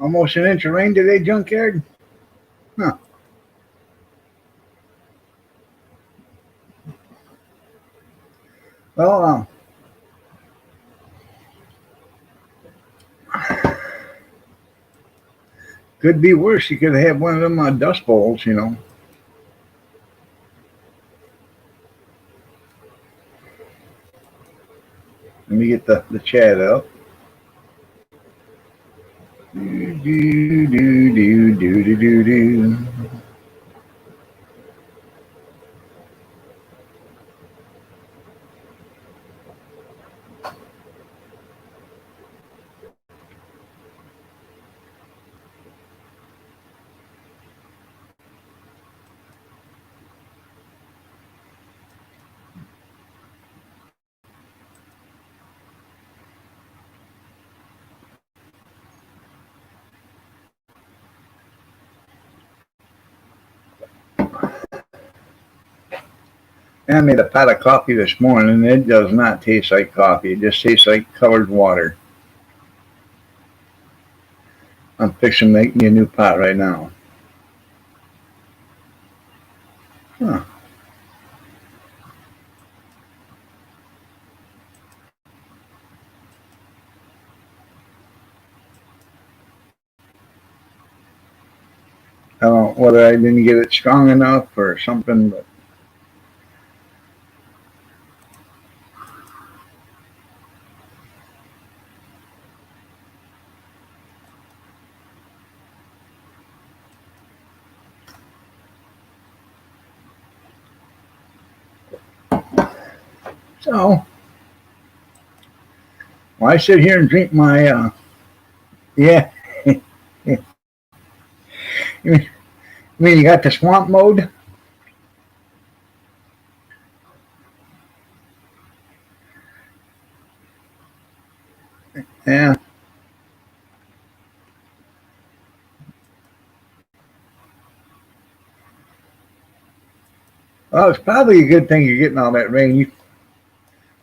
Almost an inch of rain today, junkyard? Huh. Well, could be worse. You could have one of them dust bowls, you know. Let me get the chat up. Do, do, do, do, do, do, do. I made a pot of coffee this morning, and it does not taste like coffee. It just tastes like colored water. I'm fixing to make me a new pot right now. Huh. I don't know whether I didn't get it strong enough or something, but so I sit here and drink my yeah. You mean you got the swamp mode? Yeah. Well, it's probably a good thing you're getting all that rain.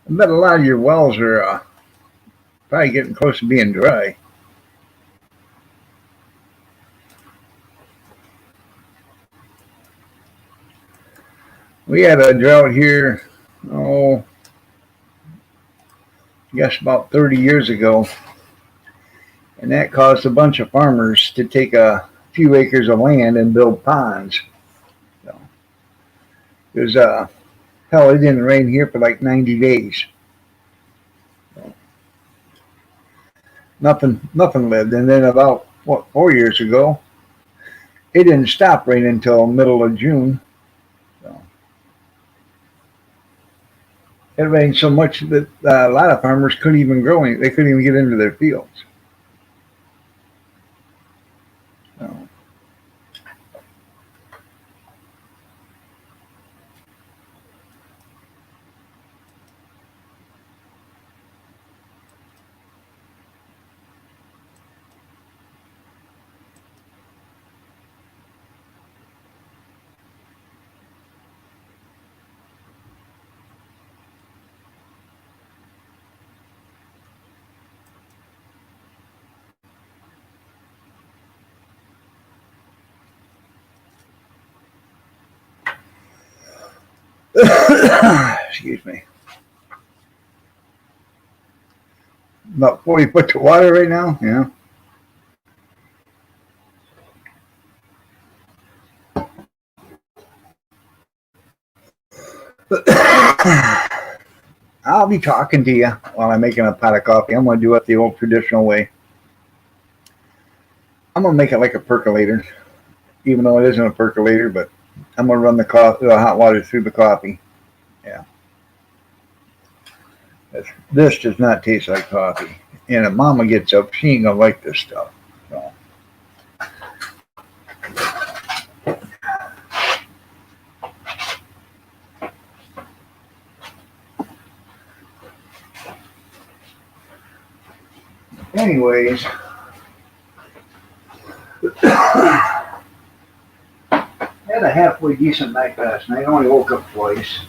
I bet a lot of your wells are probably getting close to being dry. We had a drought here, oh, I guess about 30 years ago, and that caused a bunch of farmers to take a few acres of land and build ponds. So it was hell, it didn't rain here for like 90 days. So nothing lived, and then about 4 years ago, it didn't stop raining until middle of June. So it rained so much that a lot of farmers couldn't even grow any. They couldn't even get into their fields. So, excuse me. About 40 foot of water right now. Yeah. I'll be talking to you while I'm making a pot of coffee. I'm going to do it the old traditional way. I'm going to make it like a percolator, even though it isn't a percolator, but I'm going to run the hot water through the coffee. Yeah. This does not taste like coffee. And if mama gets up, she ain't going to like this stuff. So. Anyways, I had a halfway decent night last night. I only woke up twice.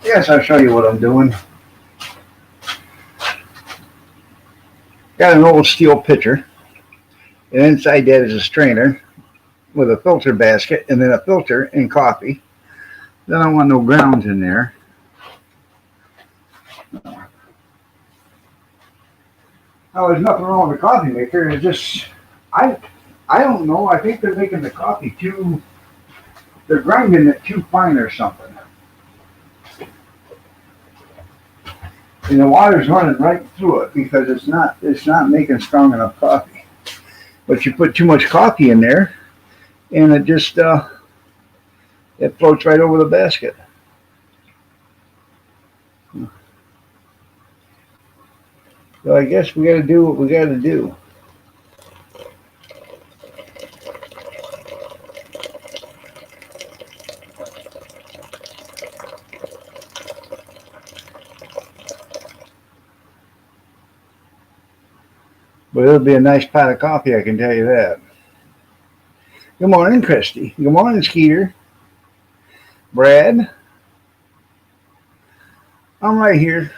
Yes, I'll show you what I'm doing. Got an old steel pitcher, and inside that is a strainer with a filter basket and then a filter and coffee. Then I don't want no grounds in there. Oh, there's nothing wrong with the coffee maker. It's just I I don't know. I think they're making the coffee too. They're grinding it too fine or something. And the water's running right through it because it's not making strong enough coffee. But you put too much coffee in there, and it just it floats right over the basket. So I guess we got to do what we got to do. But it'll be a nice pot of coffee, I can tell you that. Good morning, Christy. Good morning, Skeeter. Brad, I'm right here.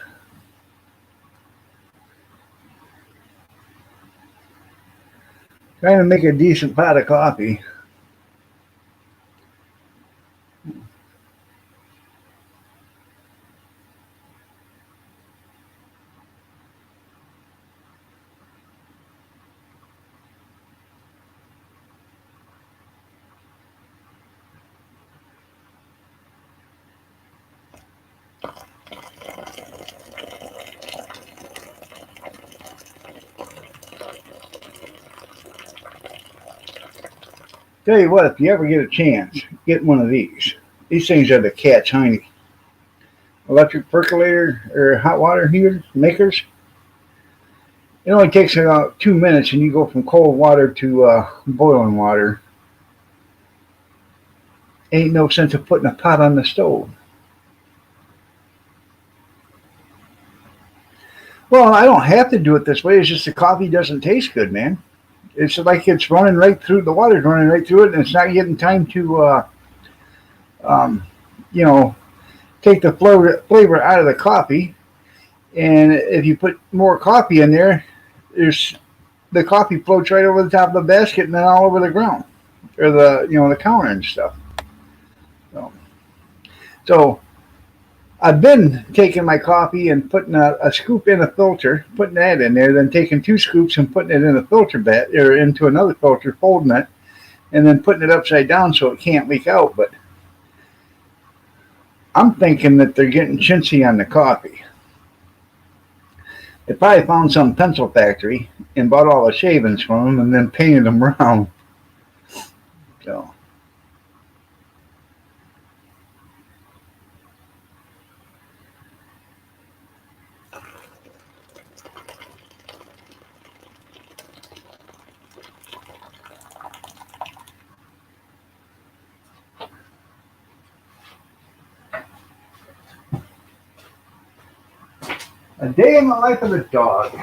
Trying to make a decent pot of coffee. Tell you what, if you ever get a chance, get one of these. These things are the cat's honey. Electric percolator or hot water heater makers. It only takes about 2 minutes, and you go from cold water to boiling water. Ain't no sense of putting a pot on the stove. Well, I don't have to do it this way. It's just the coffee doesn't taste good, man. It's like it's running right through the water's running right through it, and it's not getting time to, um, you know, take the flavor out of the coffee. And if you put more coffee in there, there's the coffee floats right over the top of the basket and then all over the ground or the counter and stuff. So, so I've been taking my coffee and putting a scoop in a filter, putting that in there, then taking 2 scoops and putting it in a filter bat or into another filter, folding it, and then putting it upside down so it can't leak out. But I'm thinking that they're getting chintzy on the coffee. They probably found some pencil factory and bought all the shavings from them and then painted them brown. So. A day in the life of a dog.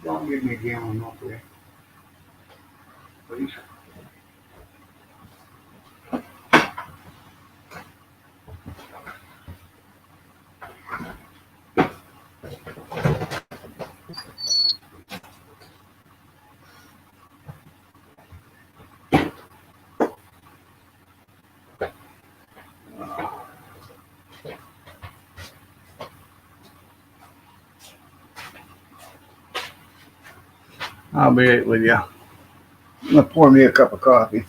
Don't give me a gallon milk there, please. I'll be right with you. I'm gonna pour me a cup of coffee.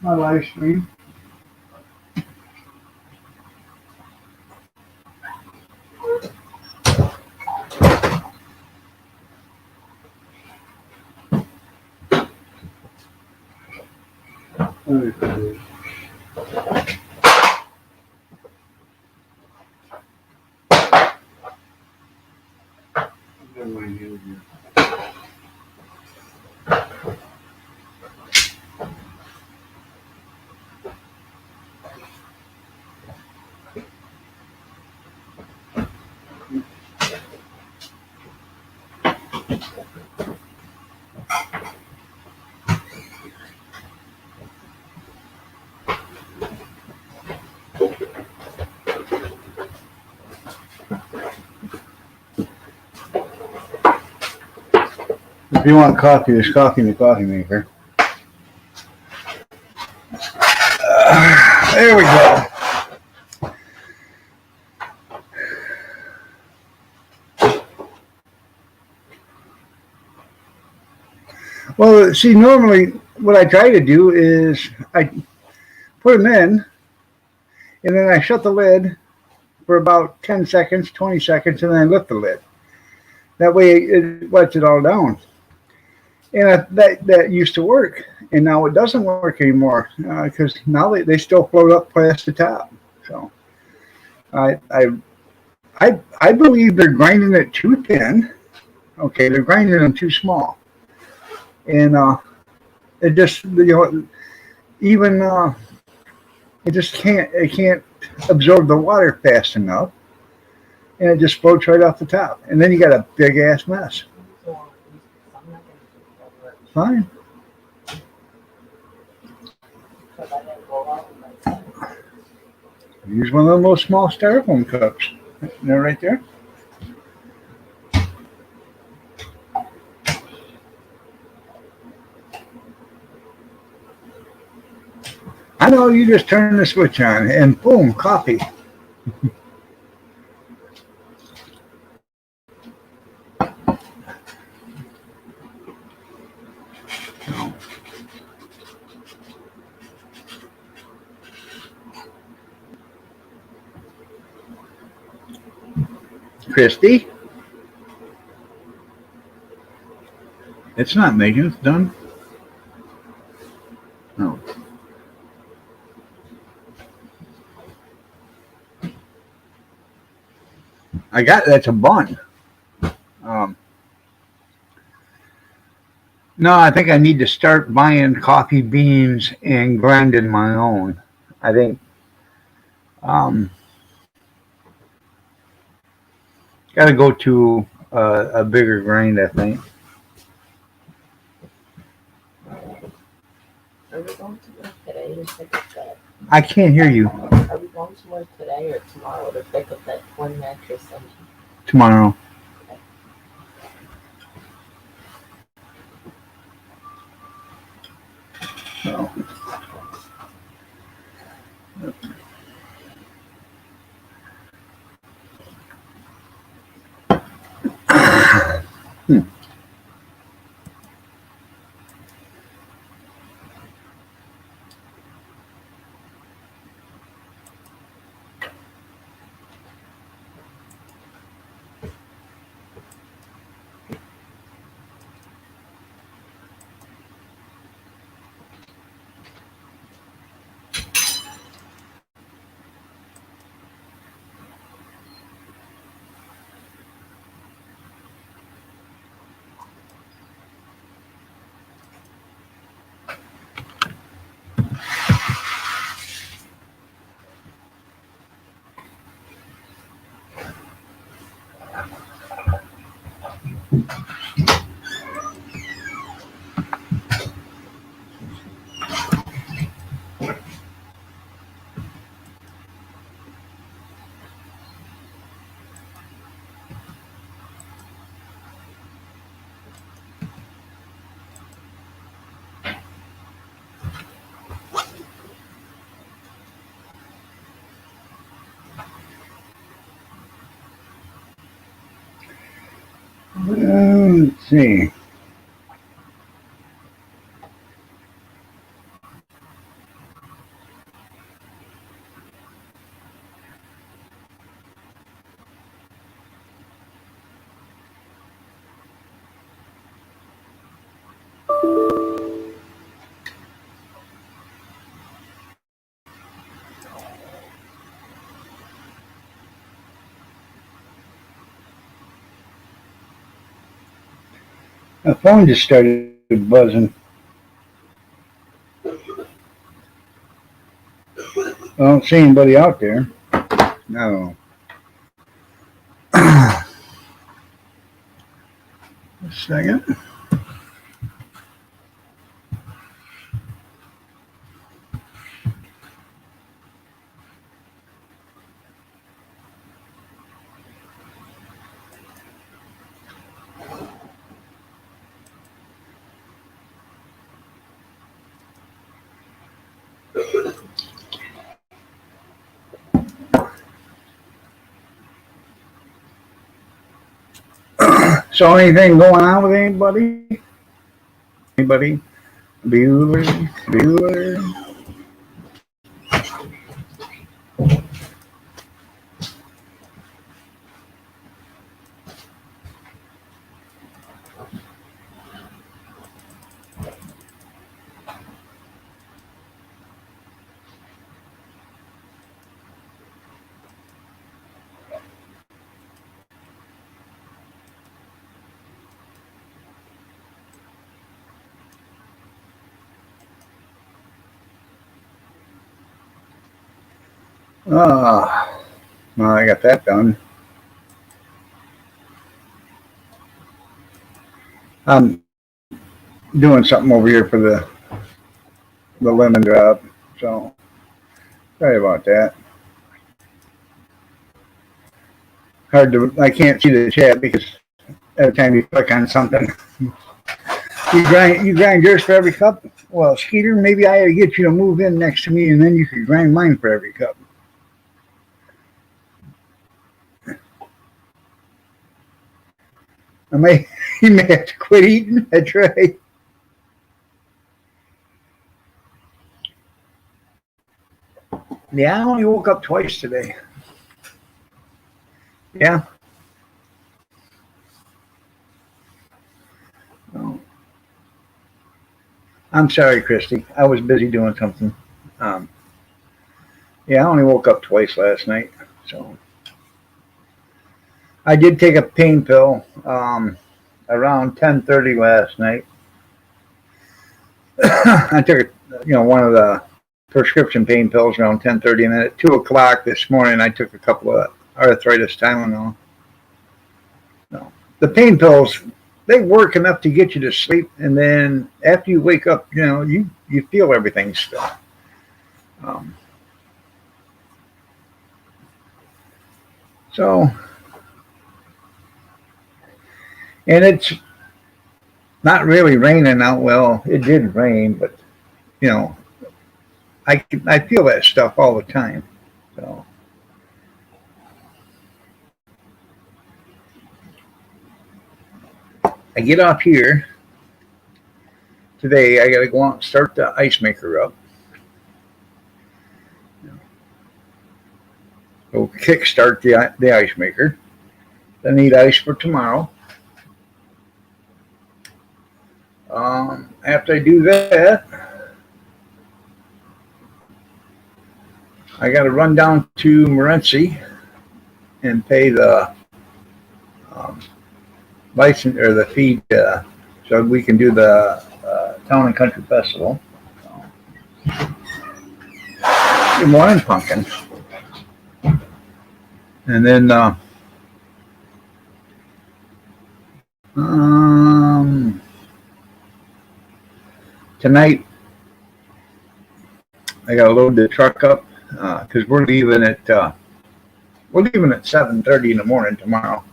My live stream. If you want coffee, there's coffee in the coffee maker. There we go. Well, see, normally what I try to do is I put them in, and then I shut the lid for about 10 seconds, 20 seconds, and then I lift the lid. That way it lets it all down. And that used to work, and now it doesn't work anymore because now they still float up past the top. So I believe they're grinding it too thin. Okay, they're grinding them too small, and it just even it just can't absorb the water fast enough, and it just floats right off the top, and then you got a big ass mess. Fine. Use one of them little small styrofoam cups. They're right there. I know, you just turn the switch on and boom, coffee. Christy? It's not making, it's done. No. That's a bun. No, I think I need to start buying coffee beans and grinding my own. I think um, got to go to a bigger grind, I think. Are we going to work today to pick up that? I can't hear you. Are we going to work today or tomorrow to pick up that one mattress? Tomorrow. So. Let's see. My phone just started buzzing. I don't see anybody out there. No. A second. So anything going on with anybody? Anybody? Bueller? Bueller? Ah, well, I got that done. I'm doing something over here for the lemon drop. So sorry about that. Hard to. I can't see the chat because every time you click on something, you grind yours for every cup. Well, Skeeter, maybe I ought to get you to move in next to me, and then you could grind mine for every cup. I may you may have to quit eating. That's right. Yeah, I only woke up twice today. Yeah. Oh, I'm sorry, Christy. I was busy doing something. Um, yeah, I only woke up twice last night. So I did take a pain pill around 10:30 last night. I took one of the prescription pain pills around 10:30, and then at 2 o'clock this morning I took a couple of arthritis Tylenol. No. The pain pills, they work enough to get you to sleep, and then after you wake up, you feel everything still. Um, so, and it's not really raining out. Well, it did rain, but you know, I feel that stuff all the time. So I get off here today. I got to go out and start the ice maker up. Go kickstart the ice maker. I need ice for tomorrow. After I do that, I got to run down to Morenci and pay the um, license or the fee so we can do the Town and Country Festival. Good morning, Pumpkin. And then um, tonight I got to load the truck up because we're leaving at 7:30 in the morning tomorrow.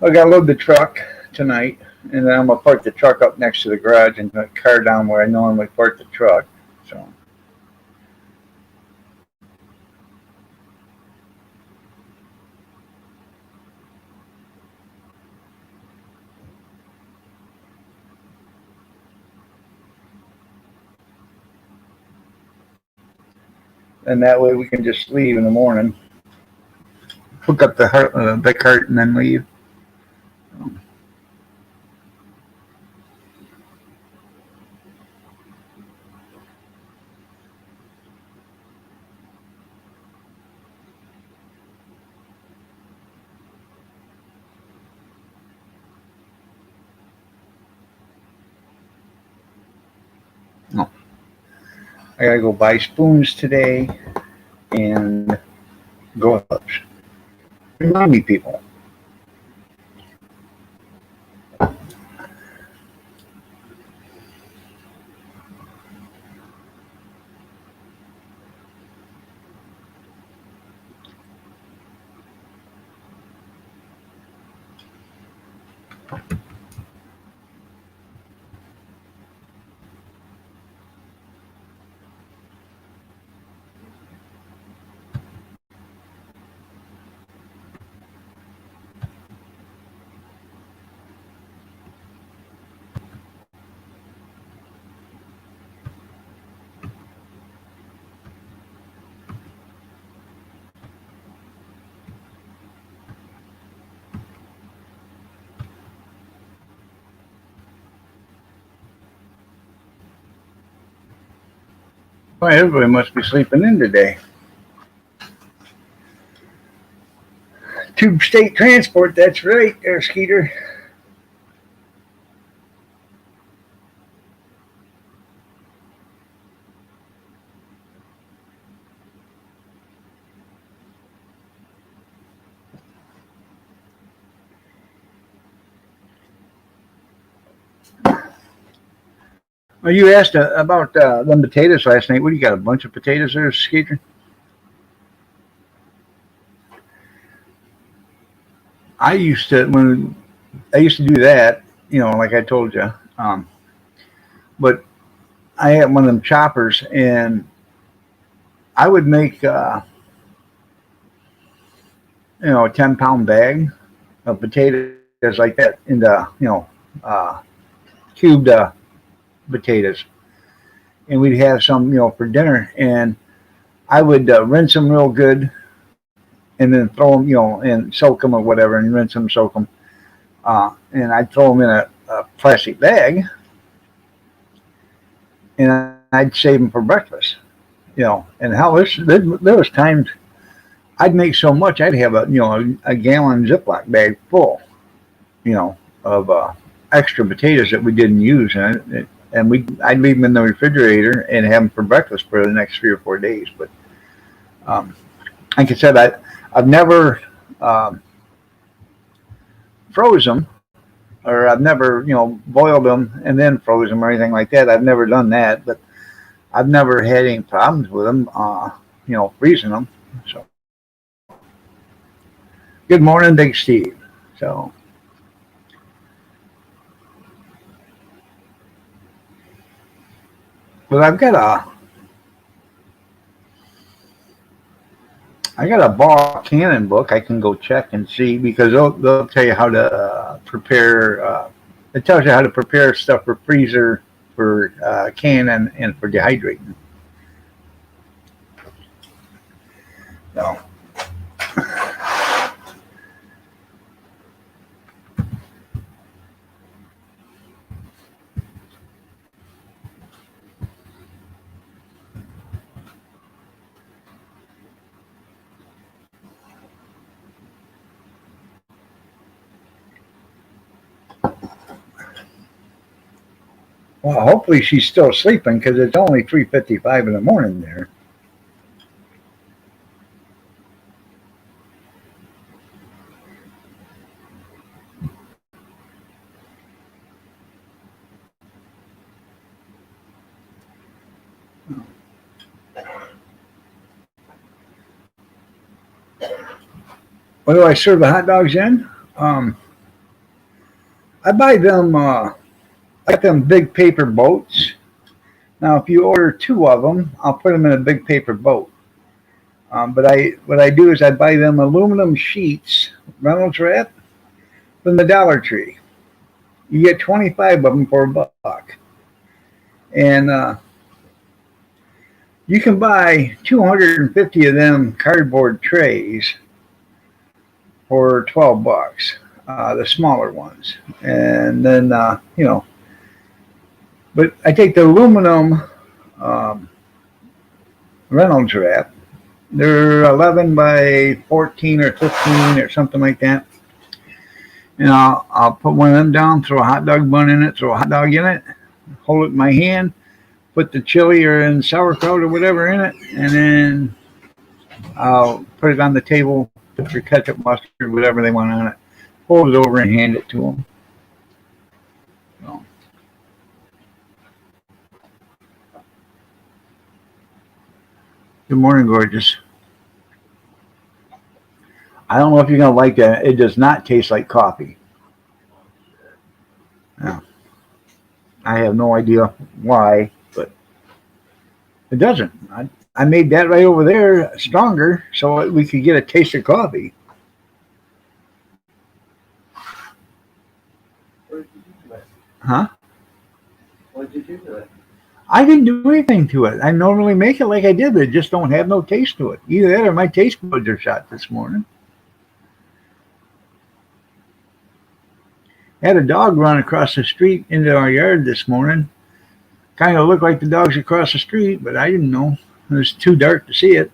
I got to load the truck tonight, and then I'm gonna park the truck up next to the garage and the car down where I normally park the truck. So. And that way we can just leave in the morning, hook up the cart, and then leave. I gotta go buy spoons today and gloves. Remind me, people. Boy, everybody must be sleeping in today. Tube State Transport, that's right there, Skeeter. Well, you asked about them potatoes last night. What do you got? A bunch of potatoes there, Skeeter? I used to do that, like I told you. But I had one of them choppers, and I would make a 10-pound bag of potatoes like that into cubed potatoes, and we'd have some for dinner. And I would rinse them real good, and then throw them and soak them or whatever, and rinse them, soak them, and I'd throw them in a plastic bag, and I'd save them for breakfast. And how there was times I'd make so much I'd have a gallon Ziploc bag full, of extra potatoes that we didn't use, and I'd leave them in the refrigerator and have them for breakfast for the next 3 or 4 days. But like I said, I've never froze them, or I've never boiled them and then froze them or anything like that. I've never done that, but I've never had any problems with them, freezing them. So, good morning, Big Steve. So, but I got a ball cannon book I can go check and see, because they'll tell you how to prepare. It tells you how to prepare stuff for freezer, for canning, and for dehydrating. So. Well, hopefully she's still sleeping, because it's only 3:55 in the morning there. What do I serve the hot dogs in? I buy them. I got them big paper boats. Now, if you order 2 of them, I'll put them in a big paper boat. But what I do is I buy them aluminum sheets, Reynolds wrap, from the Dollar Tree. You get 25 of them for $1, and you can buy 250 of them cardboard trays for $12, the smaller ones. And then but I take the aluminum Reynolds wrap. They're 11 by 14 or 15 or something like that. And I'll put one of them down, throw a hot dog bun in it, throw a hot dog in it, hold it in my hand, put the chili or in sauerkraut or whatever in it, and then I'll put it on the table, put your ketchup, mustard, whatever they want on it, hold it over and hand it to them. So, good morning, gorgeous. I don't know if you're going to like that. It does not taste like coffee. No. I have no idea why, but it doesn't. I made that right over there stronger so we could get a taste of coffee. What did you do to it? Huh? What did you do to it? I didn't do anything to it. I normally make it like I did, but it just don't have no taste to it. Either that or my taste buds are shot this morning. Had a dog run across the street into our yard this morning. Kind of looked like the dogs across the street, but I didn't know. It was too dark to see it.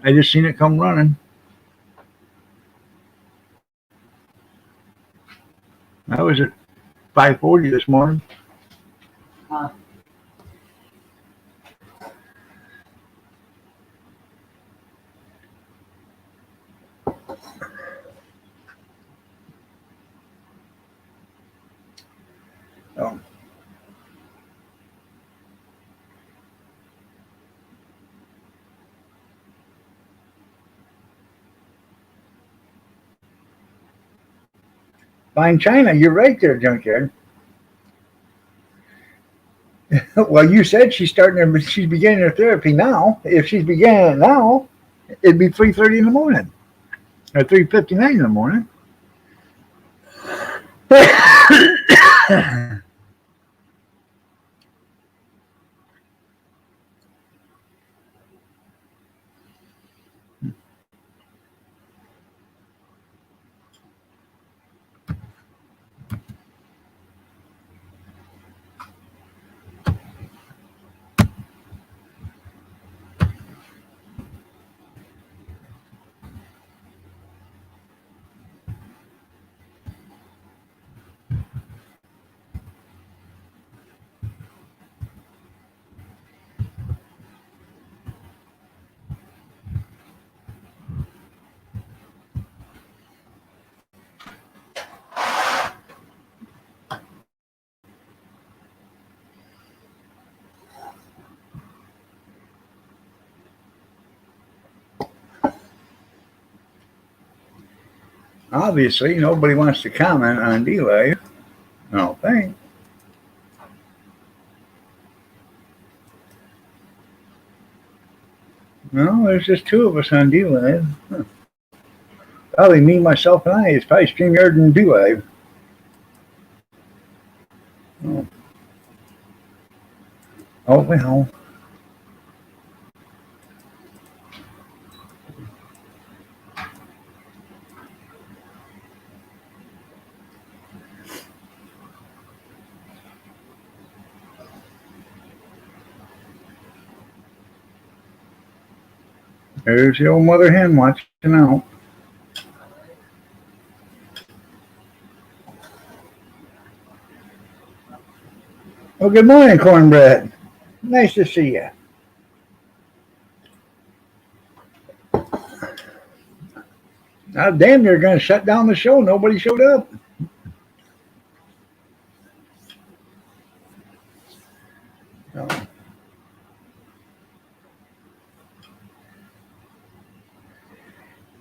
I just seen it come running. I was at 5:40 this morning. Huh. Oh. Fine China, you're right there, Junkyard. Well, you said she's beginning her therapy now. If she's beginning it now, it'd be 3:30 in the morning or 3:59 in the morning. Obviously, nobody wants to comment on D-Live. I don't think. No, there's just two of us on D-Live. Huh. Probably me, myself, and I. It's probably StreamYard and D-Live. Oh. Oh, well. There's the old mother hen watching out. Well, good morning, Cornbread. Nice to see you. Now, damn, you're going to shut down the show. Nobody showed up. No.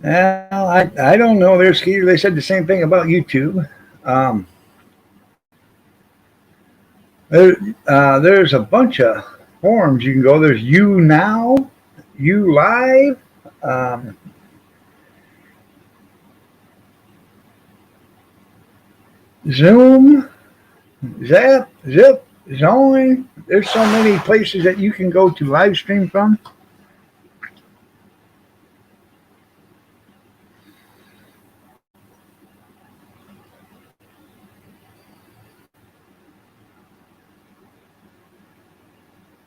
Well, I don't know. They said the same thing about YouTube. There's a bunch of forums you can go. There's You Now, You Live. Zoom, Zip, Zone. There's so many places that you can go to live stream from.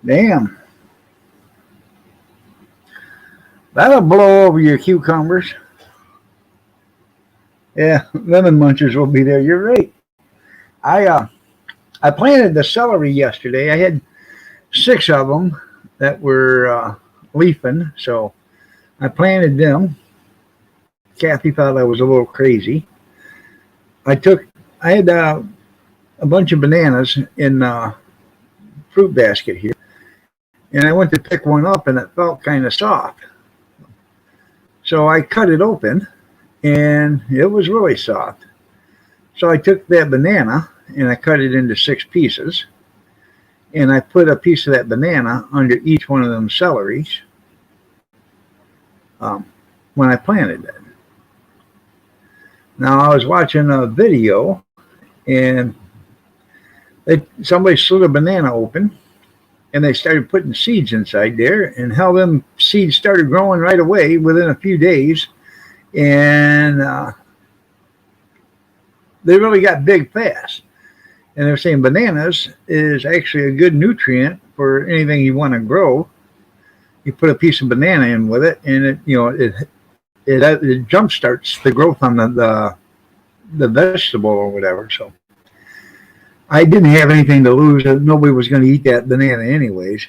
Damn. That'll blow over your cucumbers. Yeah, lemon munchers will be there. You're right. I planted the celery yesterday. I had 6 of them that were leafing, so I planted them. Kathy thought I was a little crazy. I had a bunch of bananas in a fruit basket here, and I went to pick one up, and it felt kind of soft. So I cut it open, and it was really soft. So I took that banana, and I cut it into 6 pieces, and I put a piece of that banana under each one of them celeries when I planted it. Now, I was watching a video, and somebody slit a banana open, and they started putting seeds inside there, and how them seeds started growing right away within a few days, and they really got big fast. And they're saying bananas is actually a good nutrient for anything you want to grow. You put a piece of banana in with it, and it jump starts the growth on the vegetable or whatever. So I didn't have anything to lose. Nobody was going to eat that banana anyways.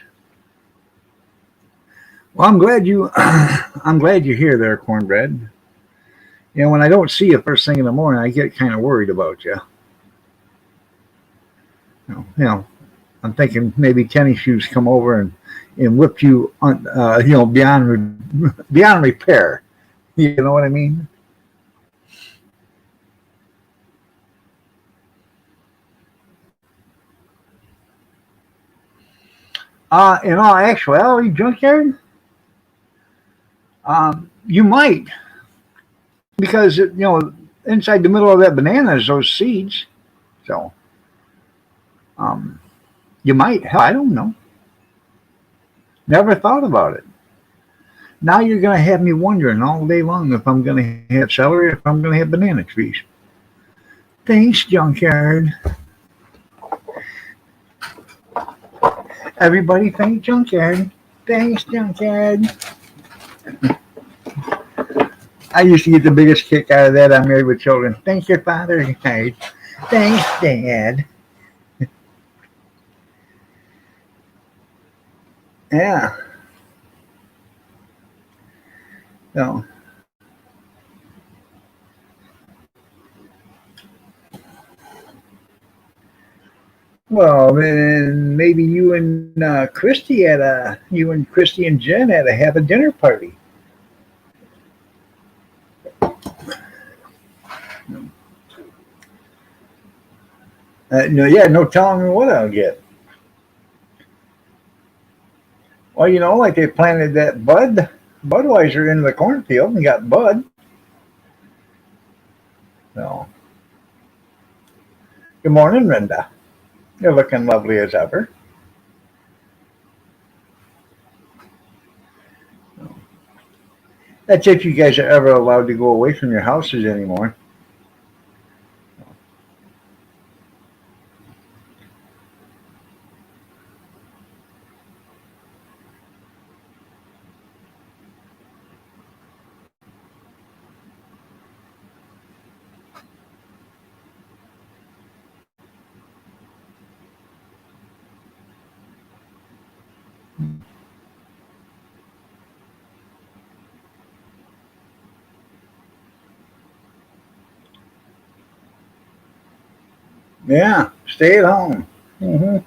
Well, I'm glad you're here there, Cornbread. You know, when I don't see you first thing in the morning, I get kind of worried about you. You know, I'm thinking maybe tennis shoes come over and whip you on, beyond repair. You know what I mean? In all actuality, Junkyard, you might, because inside the middle of that banana is those seeds. So, you might. Hell, I don't know. Never thought about it. Now you're going to have me wondering all day long if I'm going to have celery or if I'm going to have banana trees. Thanks, Junkyard. Everybody thank Junkyard. Thanks, Junkyard. I used to get the biggest kick out of that on Married with Children. Thank your father. Thanks, Dad. Yeah. So. Well, then maybe you and Christy and Jen had to have a dinner party. No telling me what I'll get. Well, like they planted that Budweiser into the cornfield and got bud. So, good morning, Linda. You're looking lovely as ever. That's if you guys are ever allowed to go away from your houses anymore. Yeah, stay at home. Mm-hmm.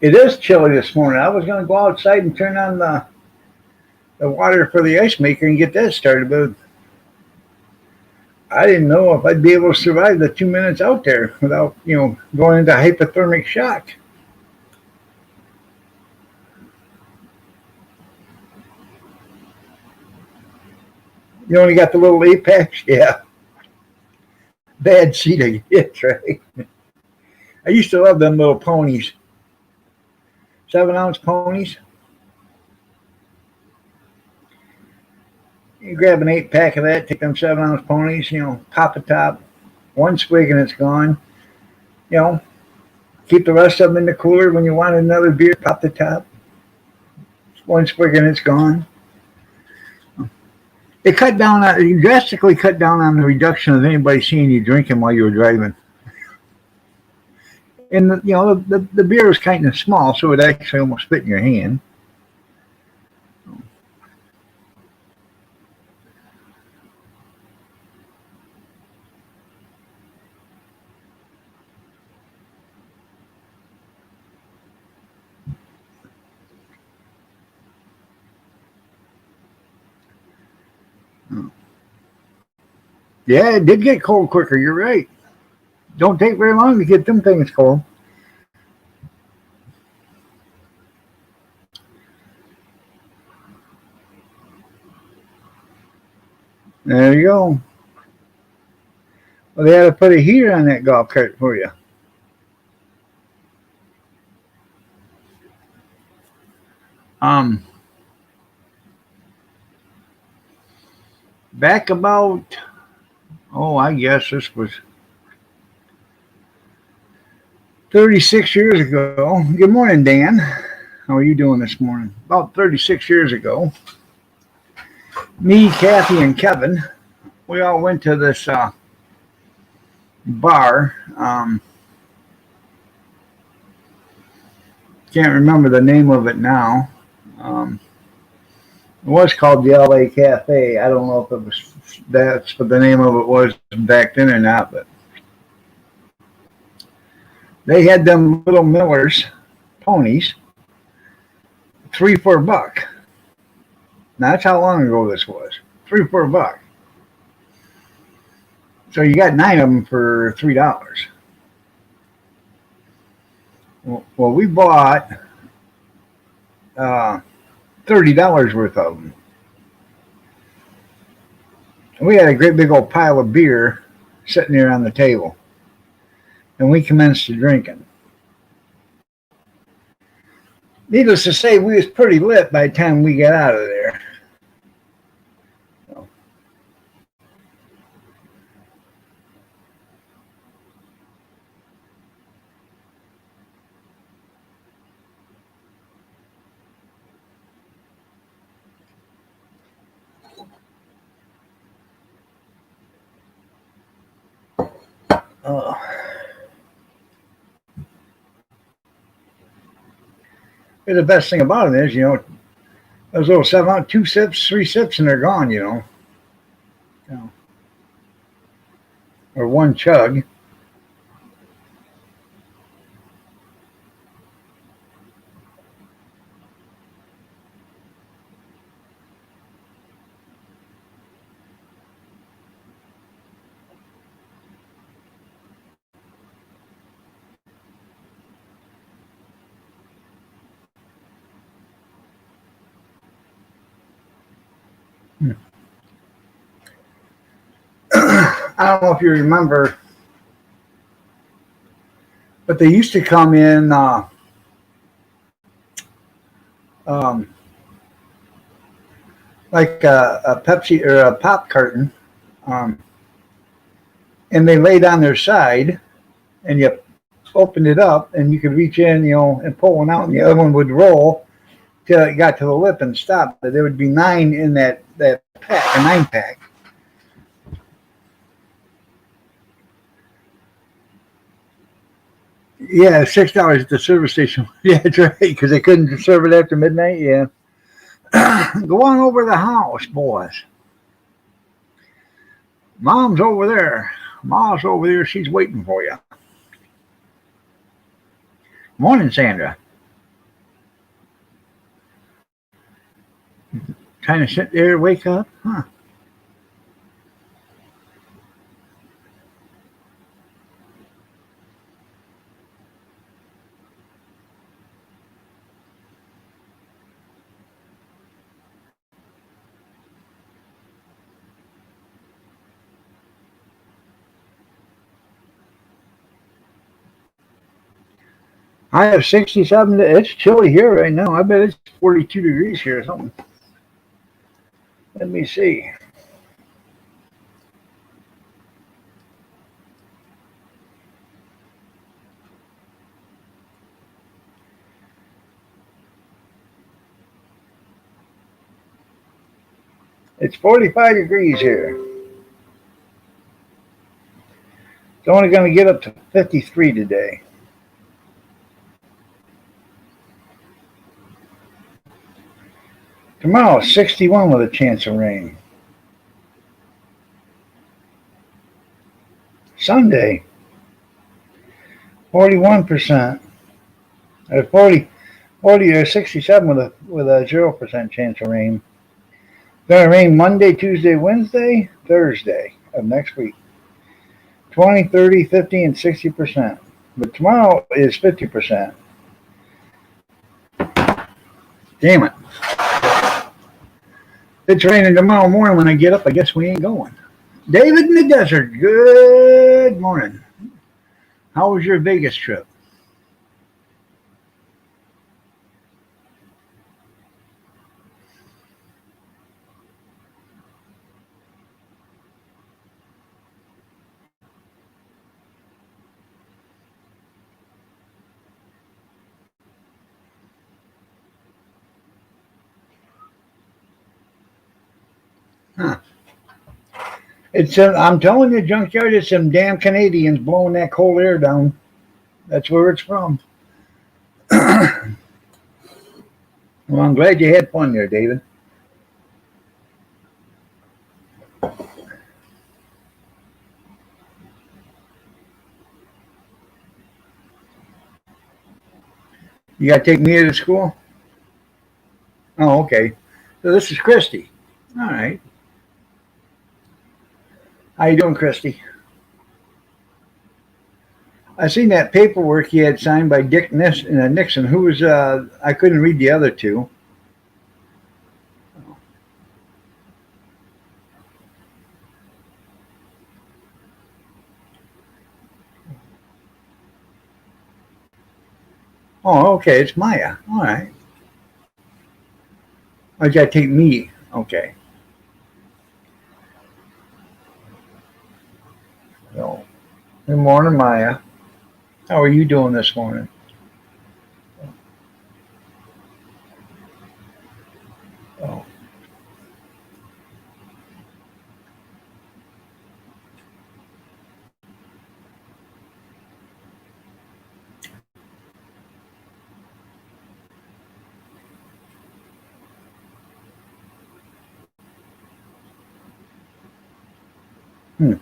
It is chilly this morning. I was going to go outside and turn on the water for the ice maker and get that started, but I didn't know if I'd be able to survive the 2 minutes out there without, going into hypothermic shock. You only got the little Apex? Yeah. Bad seat to get, right? I used to love them little ponies. 7-ounce ponies. You grab an 8-pack of that, take them 7-ounce ponies, pop a top, one swig and it's gone. Keep the rest of them in the cooler. When you want another beer, pop the top. One swig and it's gone. It drastically cut down on the reduction of anybody seeing you drinking while you were driving. And the beer was kind of small, so it actually almost fit in your hand. Yeah, it did get cold quicker. You're right. Don't take very long to get them things cold. There you go. Well, they had to put a heater on that golf cart for you. Um, Back about, I guess this was 36 years ago. Good morning, Dan. How are you doing this morning? About 36 years ago, me, Kathy, and Kevin, we all went to this bar. Can't remember the name of it now. Um, it was called the LA Cafe. I don't know if it was that's what the name of it was back then or not, but they had them little Millers ponies, 3 for a buck. Now that's how long ago this was. 3 for a buck. So you got 9 of them for $3. Well, we bought $30 worth of them. We had a great big old pile of beer sitting there on the table, and we commenced to drinking. Needless to say, we was pretty lit by the time we got out of there. Uh, the best thing about it is, those little 7 2 sips, 3 sips, and they're gone. Or one chug. I don't know if you remember, but they used to come in um, like a Pepsi or a pop carton, um, and they laid on their side, and you opened it up, and you could reach in, and pull one out, and the other one would roll till it got to the lip and stop. But there would be 9 in that pack, a 9-pack. Yeah, $6 at the service station. Yeah, that's right, because they couldn't serve it after midnight. Yeah. Go on over to the house, boys. Mom's over there. Ma's over there. She's waiting for you. Morning, Sandra. Trying to sit there, wake up, huh? I have 67. It's chilly here right now. I bet it's 42 degrees here or something. Let me see. It's 45 degrees here. It's only going to get up to 53 today. Tomorrow, 61 with a chance of rain. Sunday, 41%. Or 40 or 67 with a 0% chance of rain. Gonna rain Monday, Tuesday, Wednesday, Thursday of next week. 20, 30, 50, and 60%. But tomorrow is 50%. Damn it. It's raining tomorrow morning when I get up. I guess we ain't going. David in the desert. Good morning. How was your Vegas trip? Huh. I'm telling you, junkyard, it's some damn Canadians blowing that cold air down. That's where it's from. Well, I'm glad you had fun there, David. You got to take me to school? Oh, okay. So this is Christy. All right. How you doing, Christy? I seen that paperwork he had signed by Dick Nixon. Who was? I couldn't read the other two. Oh, okay. It's Maya. All right. I got to take me. Okay. So, good morning, Maya. How are you doing this morning? Oh. Hmm.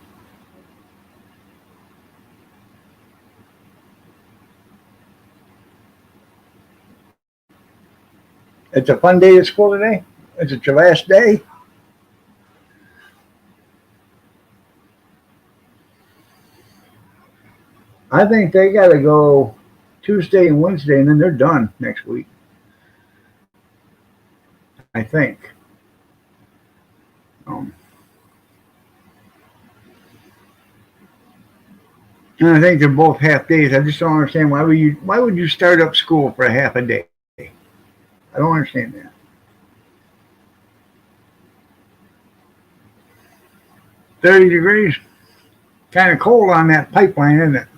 It's a fun day at school today? Is it your last day? I think they got to go Tuesday and Wednesday, and then they're done next week. I think. Um, and I think they're both half days. I just don't understand why would you start up school for a half a day? I don't understand that. 30 degrees. Kind of cold on that pipeline, isn't it?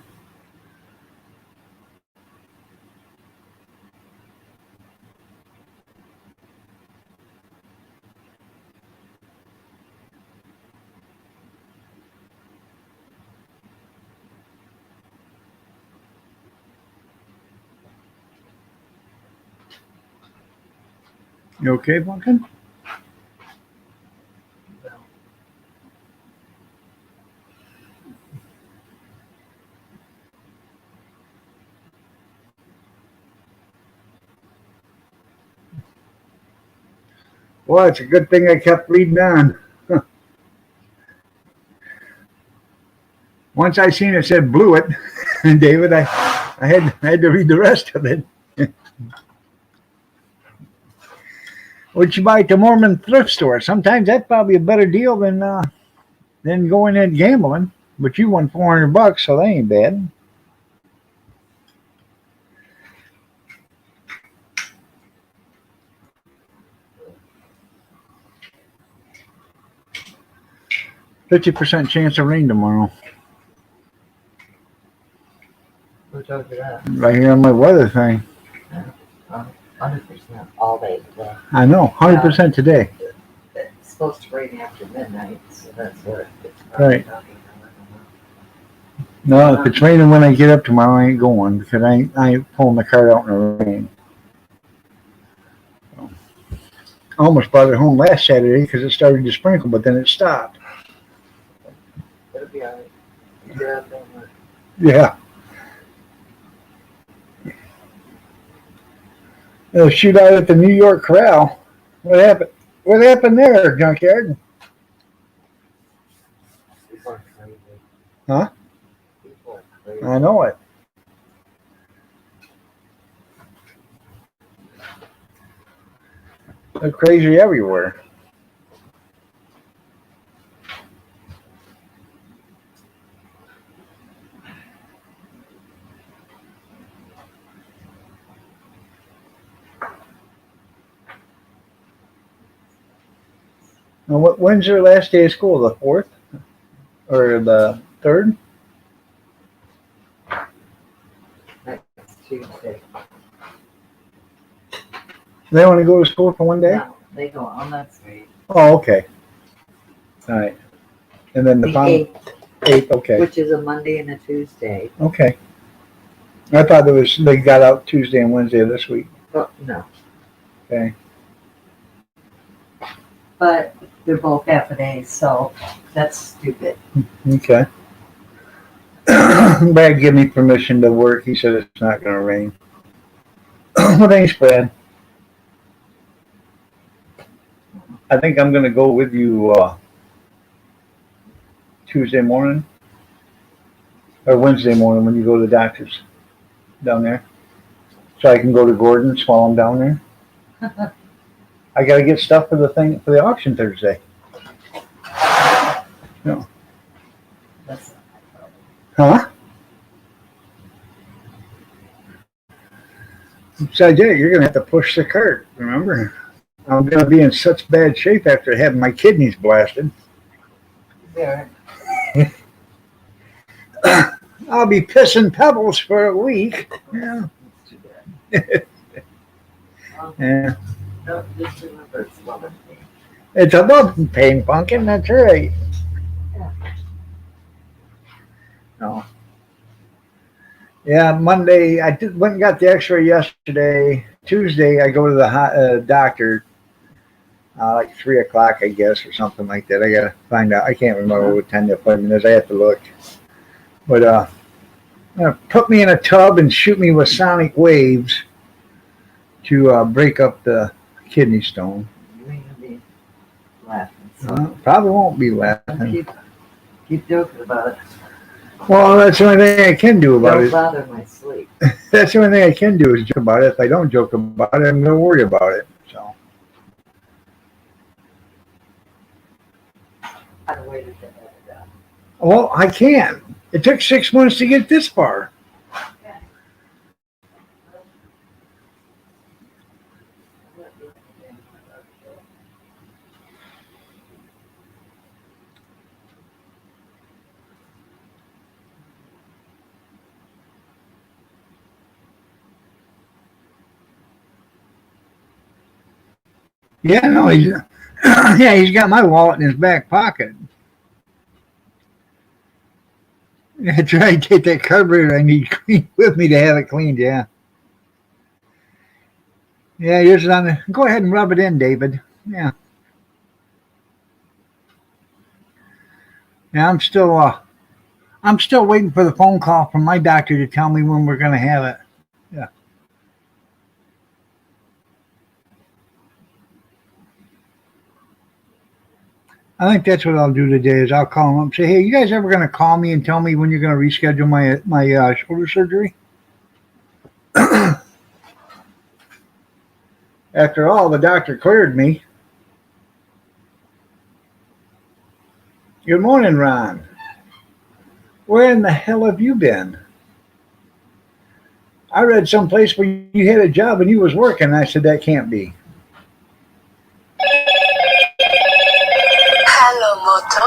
You okay, Bunkin? Well, it's a good thing I kept reading on. Once I seen it said blew it, and David, I had to read the rest of it. What'd you buy at the Mormon thrift store? Sometimes that's probably a better deal than going and gambling. But you won $400, so that ain't bad. %50 chance of rain tomorrow. Who told you that? Right here on my weather thing. 100% all day today. I know, 100% today. It's supposed to rain after midnight, so that's what it's Right. talking about. No, if it's raining when I get up tomorrow, I ain't going because I ain't pulling the cart out in the rain. I almost brought it home last Saturday because it started to sprinkle, but then it stopped. It'll be alright. You get out there and work. Yeah. The shootout at the New York Corral. What happened? What happened there, Junkyard? People are crazy. Huh? People are crazy. I know it. They're crazy everywhere. Now, when's your last day of school? The 4th or the 3rd? Next Tuesday. They want to go to school for one day? No, they go on that street. Oh, okay. All right. And then the The following 8th. Okay. which is a Monday and a Tuesday. Okay. I thought they got out Tuesday and Wednesday of this week. Oh, no. Okay. But they're both half a day, so that's stupid. Okay. Brad gave me permission to work. He said it's not going to rain. Well, thanks, Brad. I think I'm going to go with you Tuesday morning or Wednesday morning when you go to the doctor's down there. So I can go to Gordon's while I'm down there. I got to get stuff for the auction Thursday. No. That's not my problem. Huh? Besides that, you're going to have to push the cart, remember? I'm going to be in such bad shape after having my kidneys blasted. There. I'll be pissing pebbles for a week. Yeah. That's too bad. Yeah. No, just remember it's loving me. It's a love pain, Pumpkin. That's right. Yeah. No. Yeah, Monday, went and got the x-ray yesterday. Tuesday, I go to the doctor, like 3 o'clock, I guess, or something like that. I got to find out. I can't remember what time the appointment is. I have to look. But put me in a tub and shoot me with sonic waves to break up the kidney stone. You ain't gonna be laughing. So Probably won't be laughing. keep joking about it. Well, that's the only thing I can do about Don't it. bother my sleep. That's the only thing I can do is joke about it. If I don't joke about it, I'm going to worry about it. So, I waited to have it done. well, I can. It took 6 months to get this far. Yeah, no, he's got my wallet in his back pocket. Yeah, try to get that carburetor I need cleaned with me to have it cleaned. Yeah. Yeah, yours is on the. Go ahead and rub it in, David. Yeah. Yeah, I'm still waiting for the phone call from my doctor to tell me when we're going to have it. Yeah. I think that's what I'll do today is I'll call them up and say, hey, you guys ever going to call me and tell me when you're going to reschedule my shoulder surgery? After all, the doctor cleared me. Good morning, Ron. Where in the hell have you been? I read someplace where you had a job and you was working. I said, that can't be. Hello, Moto.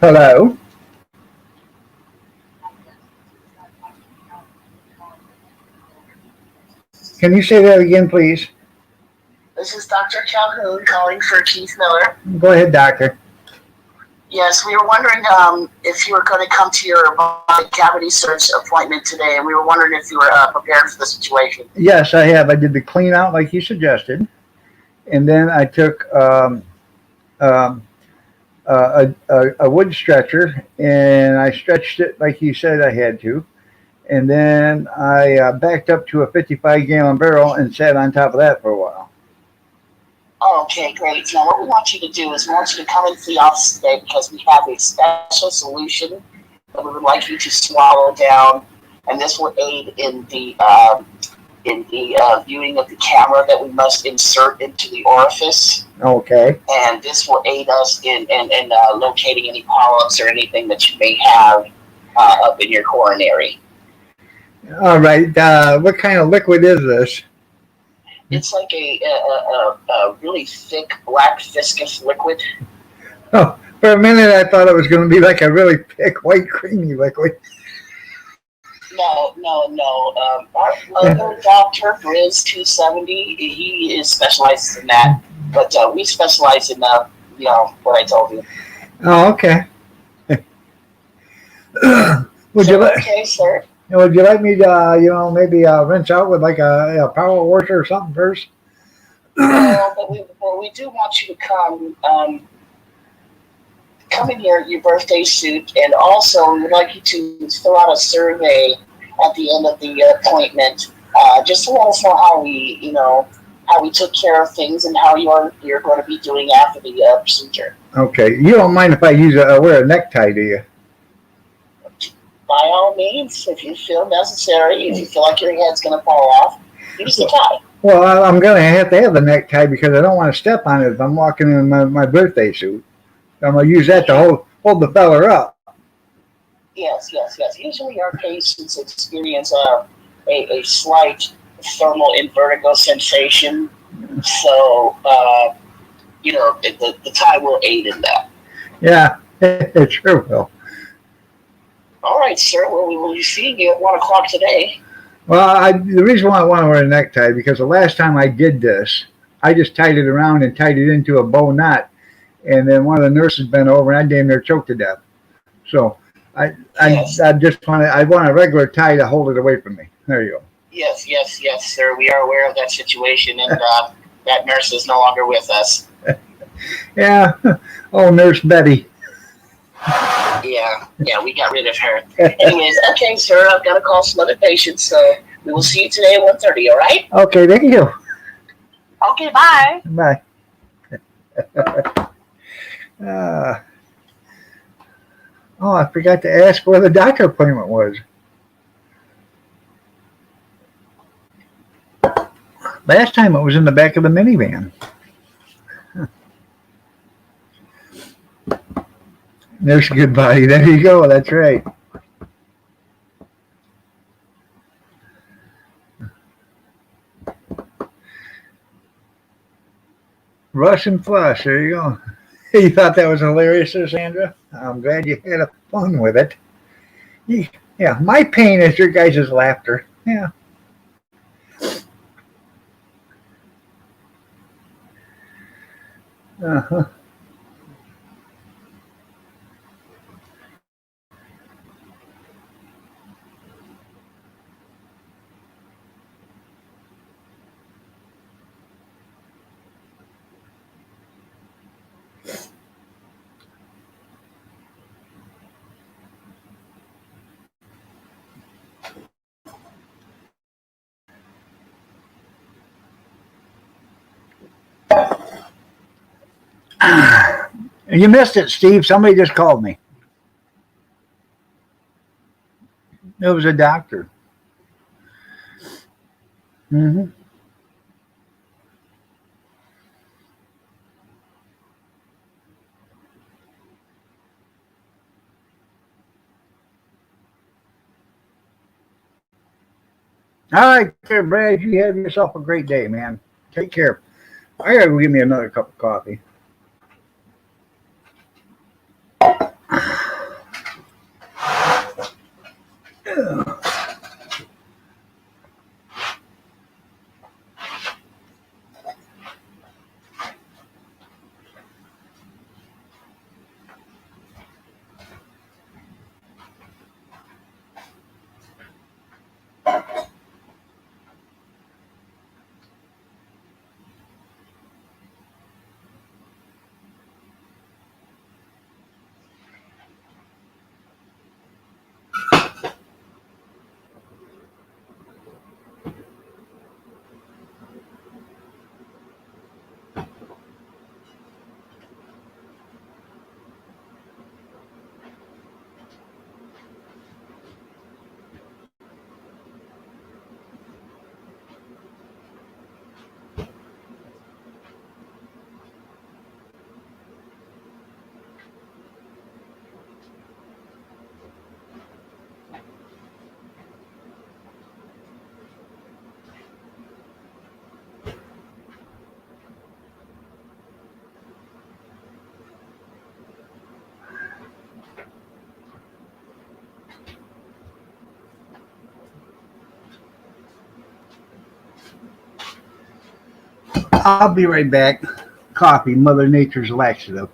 Hello? Can you say that again, please? This is Dr. Calhoun calling for Keith Miller. Go ahead, doctor. Yes, we were wondering if you were going to come to your body cavity search appointment today, and we were wondering if you were prepared for the situation. Yes, I have. I did the clean out like you suggested, and then I took um, a wood stretcher and I stretched it like you said I had to, and then I backed up to a 55-gallon barrel and sat on top of that for a while. Okay, great. Now, what we want you to do is we want you to come into the office today because we have a special solution that we would like you to swallow down, and this will aid in the viewing of the camera that we must insert into the orifice. Okay. And this will aid us in locating any polyps or anything that you may have up in your coronary. All right. What kind of liquid is this? It's like a really thick black viscous liquid. Oh, for a minute I thought it was going to be like a really thick white creamy liquid. No. Our other doctor, Grizz 270, he specializes in that. But we specialize in what I told you. Oh, okay. Okay, sir. Would you like me to, maybe rinse out with like a power washer or something first? No, but we do want you to come in your birthday suit, and also we would like you to fill out a survey at the end of the appointment, just to let us know how we took care of things and how you're going to be doing after the procedure. Okay. You don't mind if I wear a necktie, do you? By all means, if you feel necessary, if you feel like your head's going to fall off, use the tie. Well, I'm going to have the necktie because I don't want to step on it if I'm walking in my birthday suit. I'm going to use that to hold the feller up. Yes. Usually our patients experience a slight thermal and vertigo sensation, so the tie will aid in that. Yeah, it sure will. All right, sir. Well, we will be seeing you at 1 o'clock today. Well, the reason why I want to wear a necktie because the last time I did this, I just tied it around and tied it into a bow knot, and then one of the nurses bent over and I damn near choked to death. So I want a regular tie to hold it away from me. There you go. Yes, sir. We are aware of that situation, and that nurse is no longer with us. Yeah. Oh, Nurse Betty. Yeah, we got rid of her. Anyways, okay, sir, I've got to call some other patients, so we will see you today at 1:30, all right? Okay, thank you. Okay, bye. Bye. I forgot to ask where the doctor appointment was. Last time it was in the back of the minivan. There's goodbye. There you go. That's right. Rush and flush. There you go. You thought that was hilarious, there, Sandra? I'm glad you had fun with it. Yeah, my pain is your guys' laughter. Yeah. Uh-huh. You missed it, Steve. Somebody just called me. It was a doctor. Mm-hmm. All right, there, Brad. You have yourself a great day, man. Take care. I gotta go give me another cup of coffee. I'll be right back. Coffee, Mother Nature's laxative.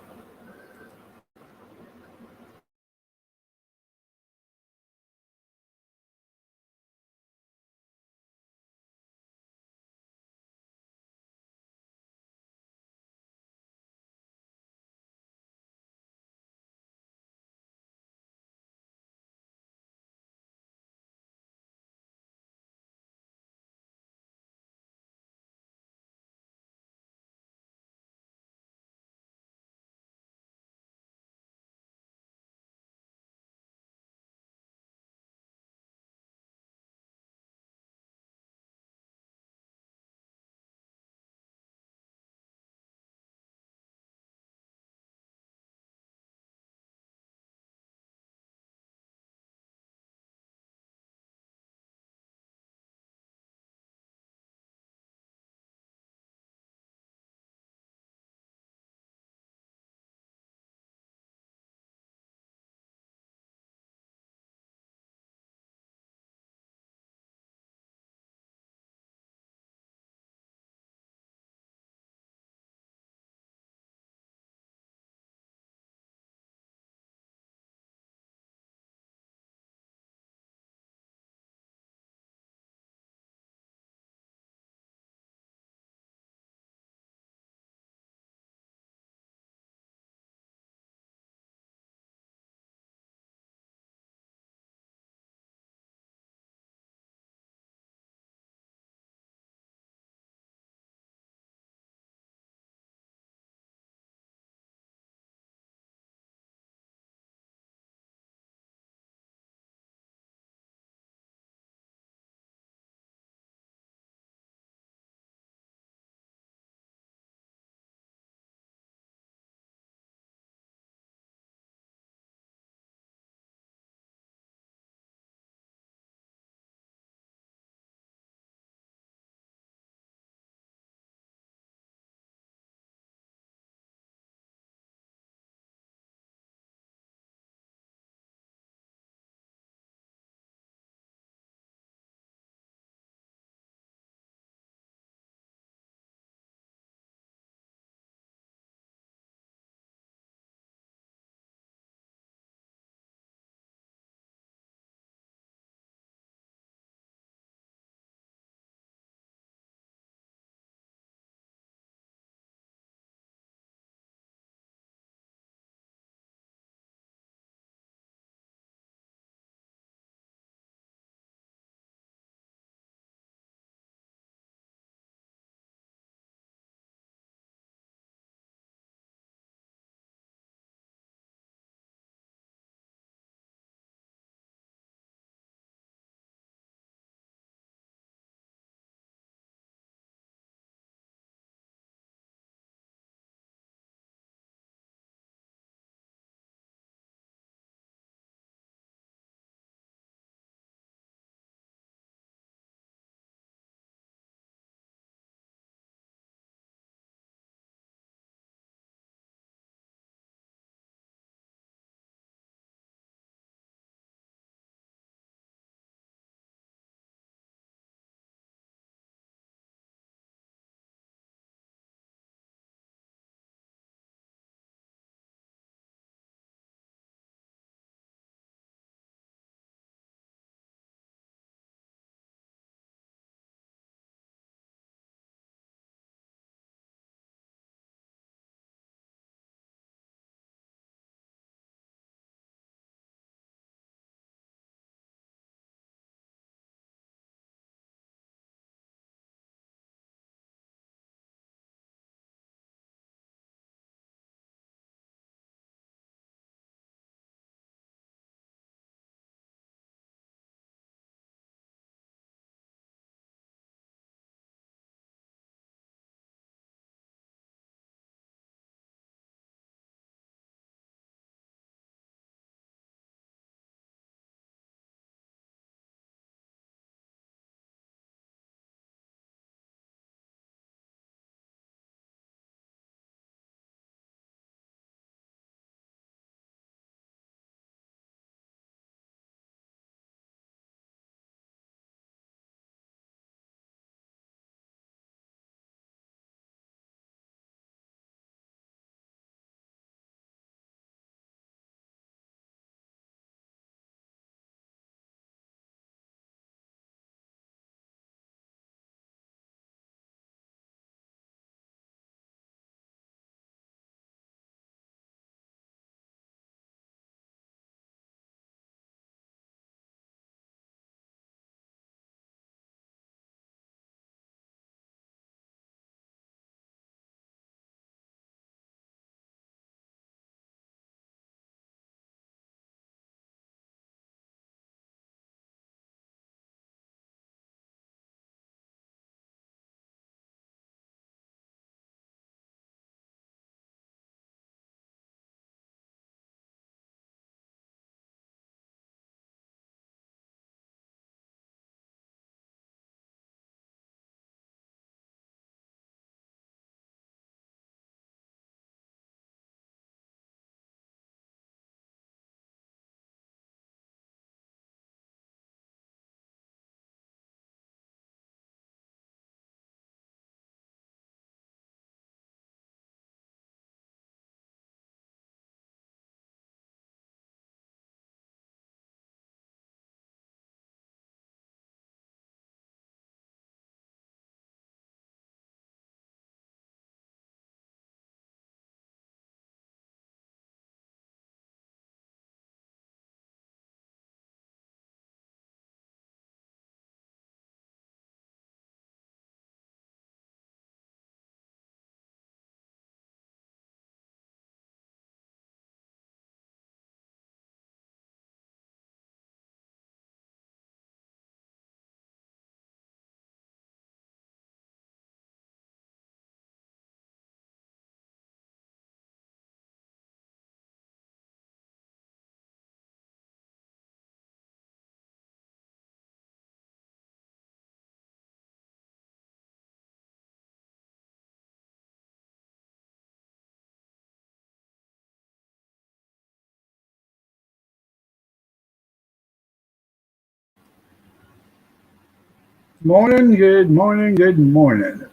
Morning, good morning, good morning.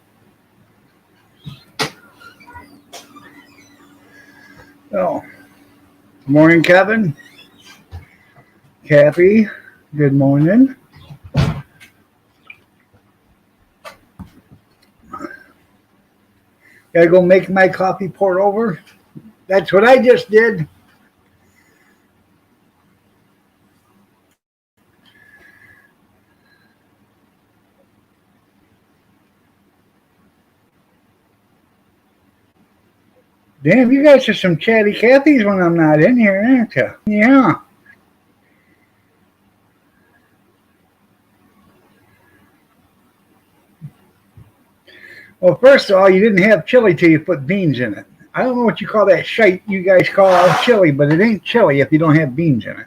Oh, morning, Kevin. Kathy, good morning. Gotta go make my coffee pour over. That's what I just did. Damn, you guys are some chatty Cathys when I'm not in here, aren't you? Yeah. Well, first of all, you didn't have chili till you put beans in it. I don't know what you call that shite you guys call chili, but it ain't chili if you don't have beans in it.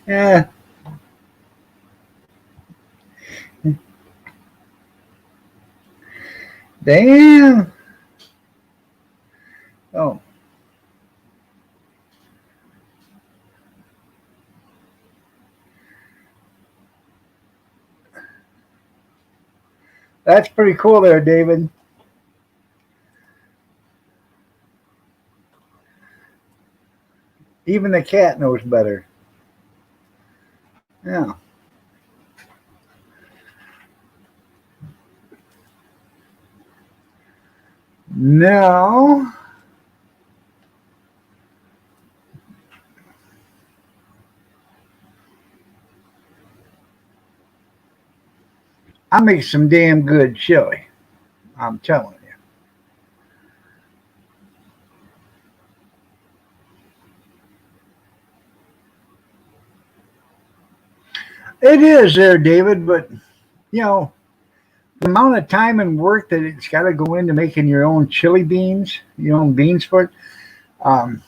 Yeah. Damn. Oh, that's pretty cool there, David. Even the cat knows better. Yeah. No. I make some damn good chili. I'm telling you. It is there, David, but you know, the amount of time and work that it's got to go into making your own chili beans, your own beans um,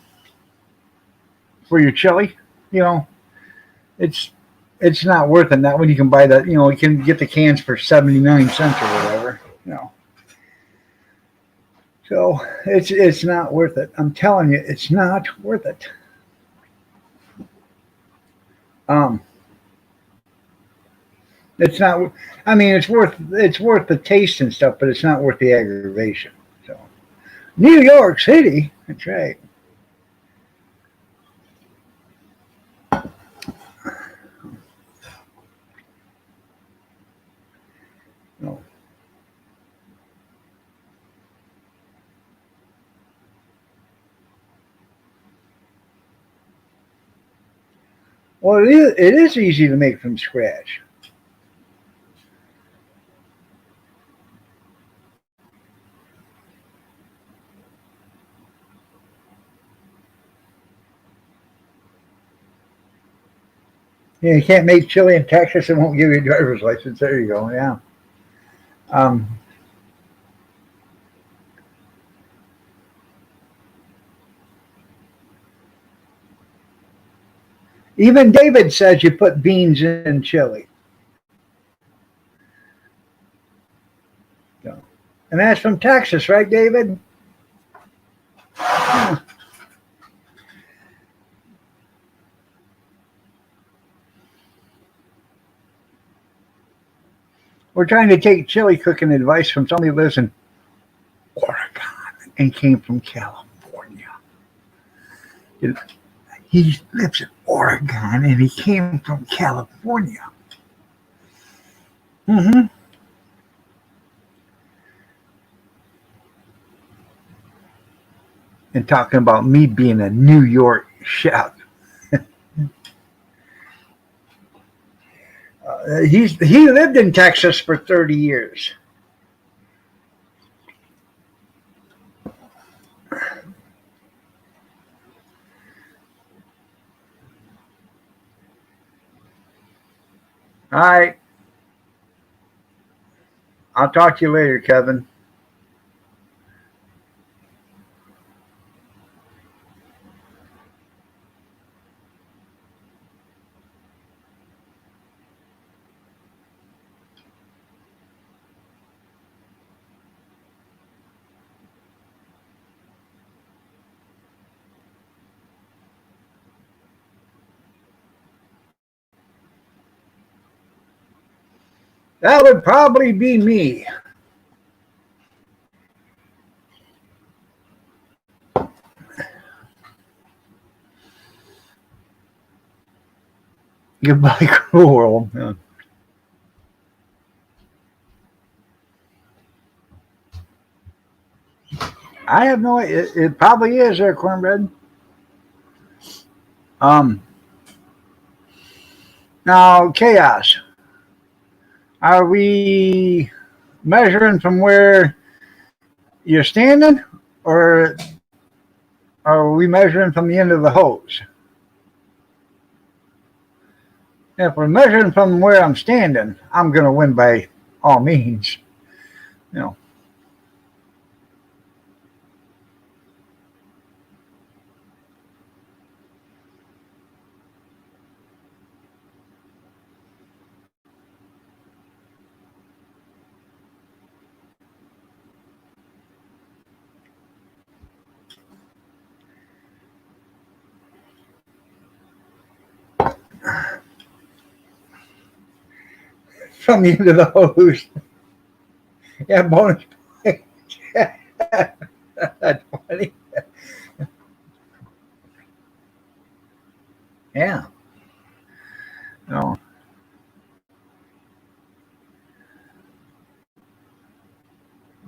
for your chili, you know, it's it's not worth it. Not when you can buy the, you know, you can get the cans for 79 cents or whatever, you know. So it's not worth it. I'm telling you, it's not worth it. Um, it's not. I mean, it's worth the taste and stuff, but it's not worth the aggravation. So New York City, that's right. No. Well, it is easy to make from scratch. Yeah, you can't make chili in Texas and won't give you a driver's license. There you go. Yeah. Um, Even David says you put beans in chili. So, and that's from Texas, right, David? Yeah. We're trying to take chili cooking advice from somebody who lives in Oregon and came from California. He lives in Oregon and he came from California. Hmm. And talking about me being a New York chef. He lived in Texas for 30 years. All right. I'll talk to you later, Kevin. That would probably be me. Goodbye, cruel. Yeah. I have no idea. It probably is there, cornbread. Um, Now, chaos. Are we measuring from where you're standing, or are we measuring from the end of the hose? If we're measuring from where I'm standing, I'm going to win by all means. You know. From the end of the hose. Yeah, bonus point. That's funny. Yeah. No.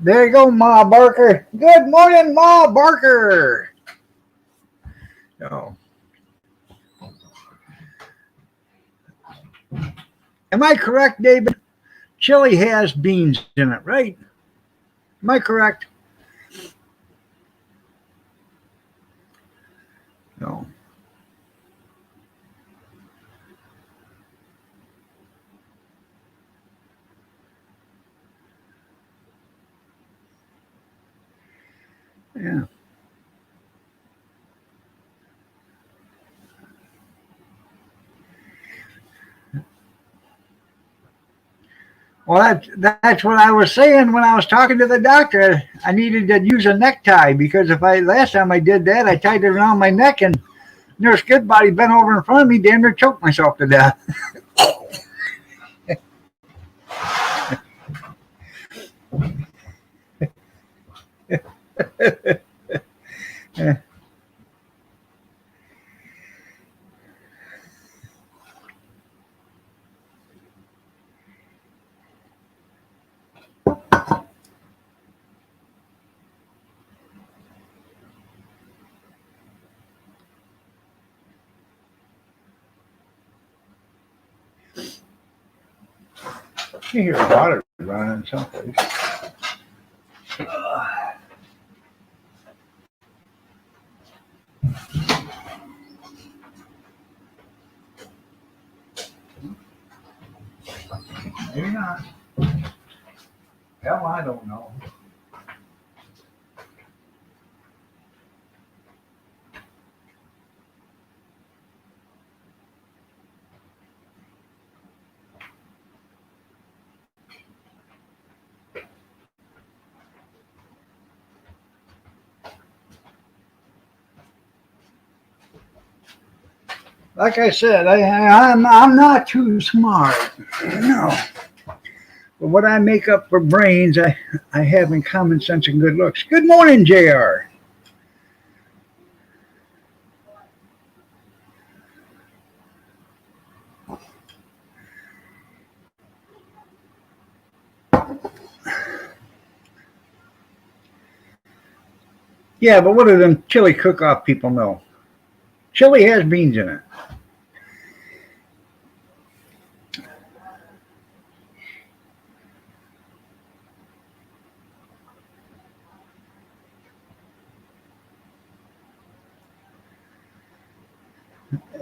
There you go, Ma Barker. Good morning, Ma Barker. No. Am I correct, David? Chili has beans in it, right? Am I correct? No. Yeah. Well, that's what I was saying when I was talking to the doctor. I needed to use a necktie because if I last time I did that, I tied it around my neck and Nurse Goodbody bent over in front of me, damn near choked myself to death. You hear water running someplace. Maybe not. Hell, I don't know. Like I said, I'm not too smart. No. But what I make up for brains, I have in common sense and good looks. Good morning, JR. Yeah, but what do them chili cook-off people know? Chili has beans in it.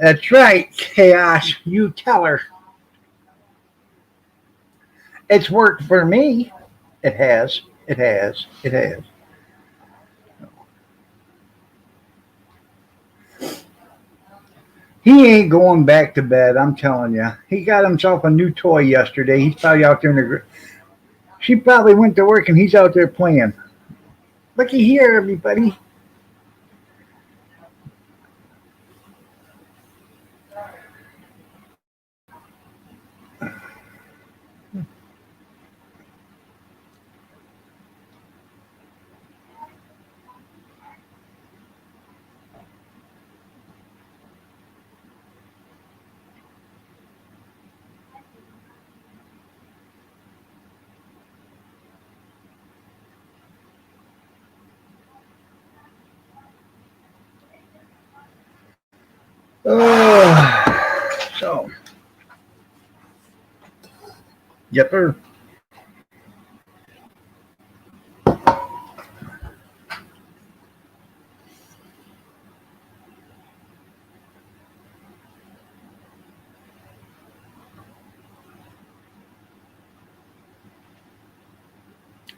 That's right, Chaos. You tell her. It's worked for me. It has. It has. It has. He ain't going back to bed, I'm telling you. He got himself a new toy yesterday. He's probably out there in the. She probably went to work and he's out there playing. Looky here, everybody. So, yepper.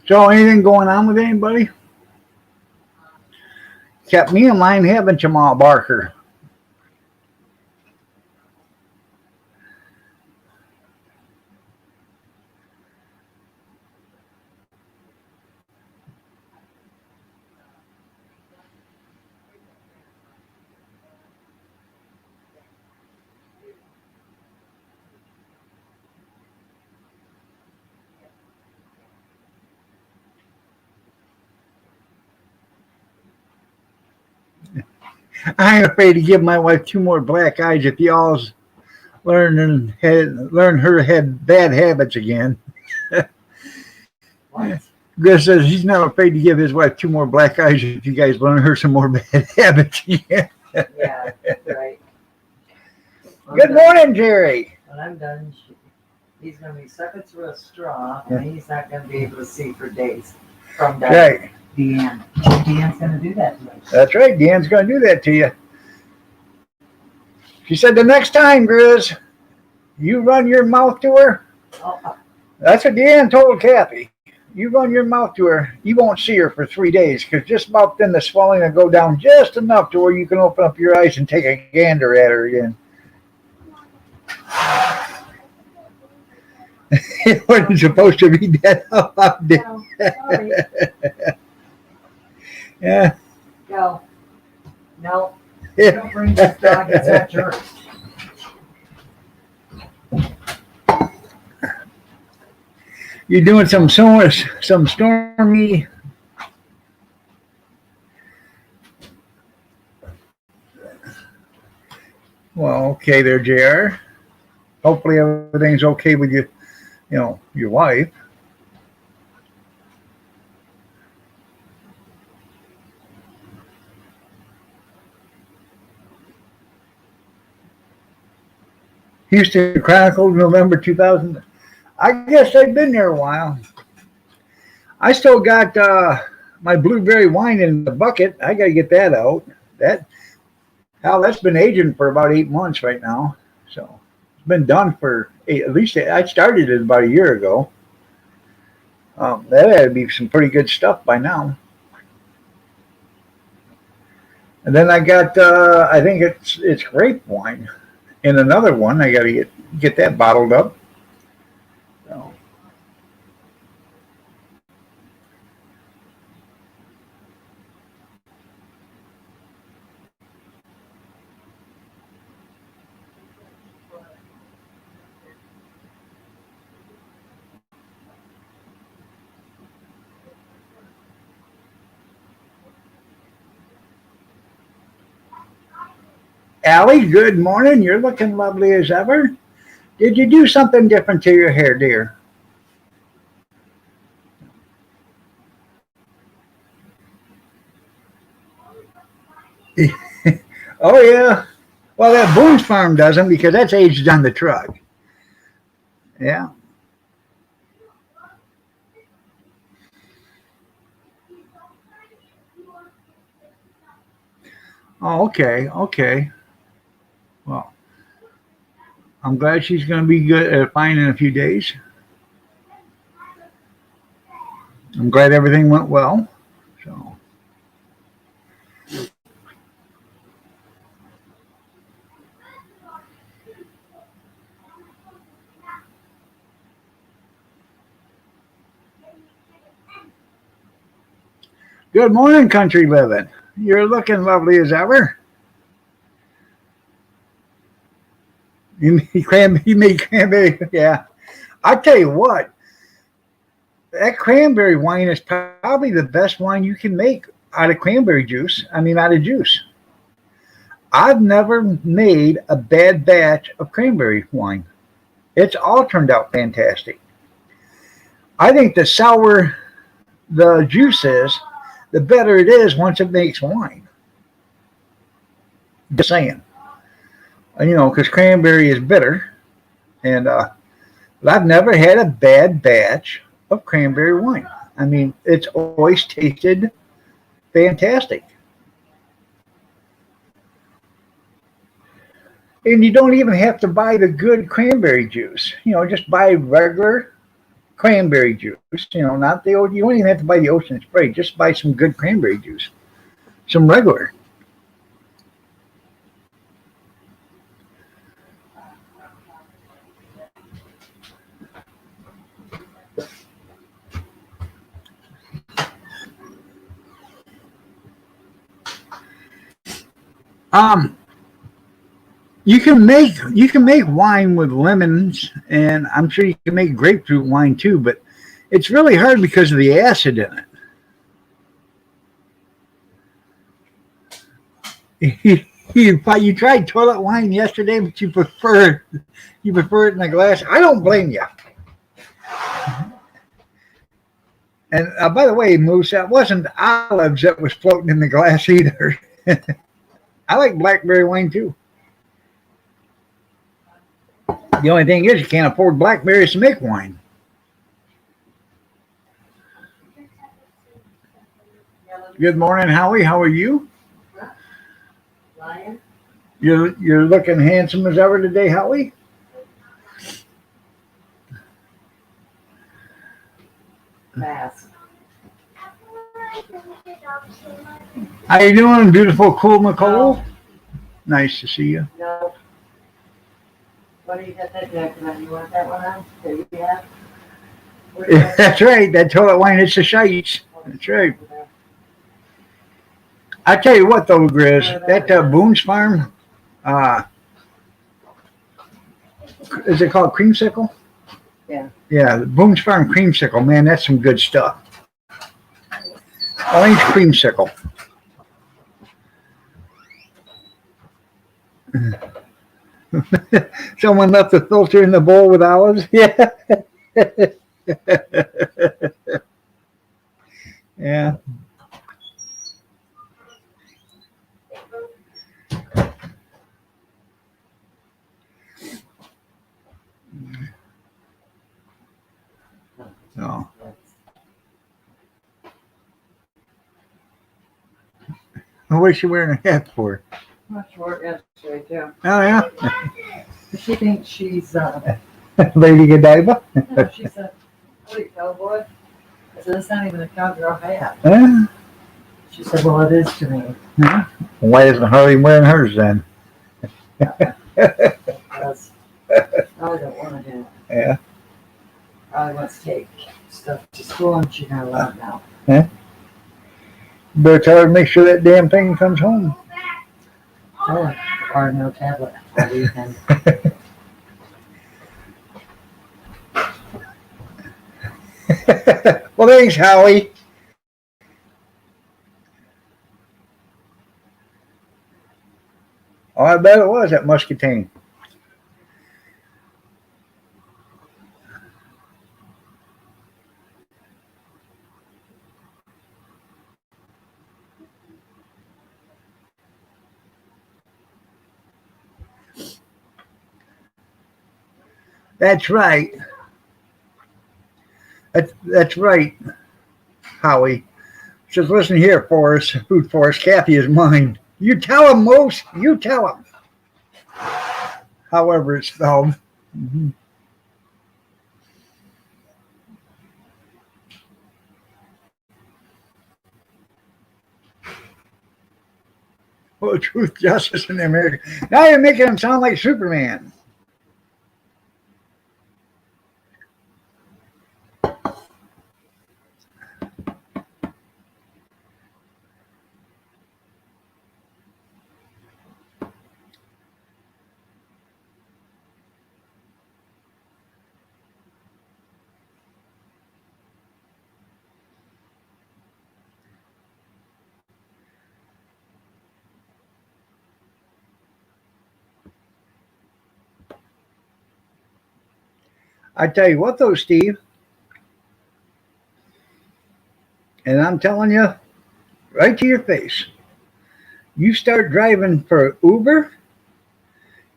So, anything going on with anybody? Kept me in line having Jamal Barker. I ain't afraid to give my wife 2 more black eyes if y'all's learn her had bad habits again. What? Chris says he's not afraid to give his wife 2 more black eyes if you guys learn her some more bad habits again. Yeah, right. Good morning, Jerry. When I'm done, he's going to be sucking through a straw, and he's not going to be able to see for days. From Right. Deanne. Deanne's going to do that to us. That's right. Deanne's going to do that to you. She said the next time, Grizz, you run your mouth to her. Oh, That's what Deanne told Kathy. You run your mouth to her, you won't see her for 3 days because just about then the swelling will go down just enough to where you can open up your eyes and take a gander at her again. It wasn't supposed to be that up. no, sorry. Yeah. Go. No. Don't bring this dog. It's not yours. You're doing some stormy. Well, okay there, JR. Hopefully everything's okay with you, your wife. Houston Chronicles, November 2000. I guess I've been there a while. I still got my blueberry wine in the bucket. I got to get that out. That's been aging for about 8 months right now. So it's been done for at least I started it about a year ago. That had to be some pretty good stuff by now. And then I got I think it's grape wine. And another one, I got to get that bottled up. So. Allie, good morning. You're looking lovely as ever. Did you do something different to your hair, dear? Oh, yeah. Well, that Boone's Farm doesn't because that's aged on the truck. Yeah. Oh, okay. Okay. Well, I'm glad she's going to be good, fine in a few days. I'm glad everything went well. So. Good morning, country living. You're looking lovely as ever. You made cranberry, yeah. I tell you what, that cranberry wine is probably the best wine you can make out of cranberry juice. I mean, out of juice. I've never made a bad batch of cranberry wine. It's all turned out fantastic. I think the sour the juice is, the better it is once it makes wine. Just saying. Because cranberry is bitter, and I've never had a bad batch of cranberry wine. I mean, it's always tasted fantastic. And you don't even have to buy the good cranberry juice. Just buy regular cranberry juice. Not the old. You don't even have to buy the ocean spray. Just buy some good cranberry juice, some regular. You can make wine with lemons, and I'm sure you can make grapefruit wine too. But it's really hard because of the acid in it. You tried toilet wine yesterday, but you prefer it in a glass. I don't blame you. And by the way, Moose, that wasn't olives that was floating in the glass either. I like blackberry wine too. The only thing is you can't afford blackberries to make wine. Good morning, Howie. How are you? Lion? You're looking handsome as ever today, Howie. Mask. How you doing, beautiful, cool Nicole? Nice to see you. No. What do you got that jacket on? You want that one on? There you have. That's right. That toilet wine, it's the shites. That's right. I tell you what, though, Grizz, that Boone's Farm, is it called creamsicle? Yeah. Yeah, the Boone's Farm creamsicle, man, that's some good stuff. Orange creamsicle. Someone left the filter in the bowl with olives? Yeah. Yeah. No. What's she wearing a hat for? Much work yesterday too. Oh, yeah? She thinks she's Lady Godiva? she said, "What are you, cowboy?" I said, "It's not even a cowgirl hat." She said, "Well, it is to me." Why isn't Harley wearing hers then? Because I don't want to do it. Yeah. Probably wants to take stuff to school and she's not allowed now. Better tell her to make sure that damn thing comes home. Oh, or no tablet all weekend. Well, thanks, Howie. Oh, I bet it was at Muscatine. That's right. That's right, Howie. Says, listen here, Forrest, Food Forrest, Kathy is mine. You tell him, Moose. You tell him. However it's spelled. Mm-hmm. Oh, truth, justice, and America. Now you're making him sound like Superman. I tell you what, though, Steve, and I'm telling you right to your face, you start driving for Uber,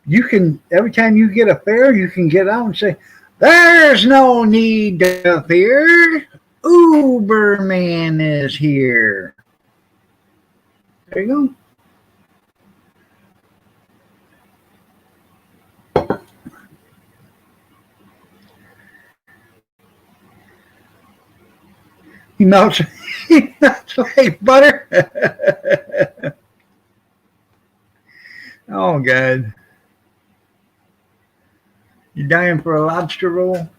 you can, every time you get a fare, you can get out and say, there's no need to fear. Uberman is here. There you go. He melts, he melts like butter. Oh, God. You dying for a lobster roll?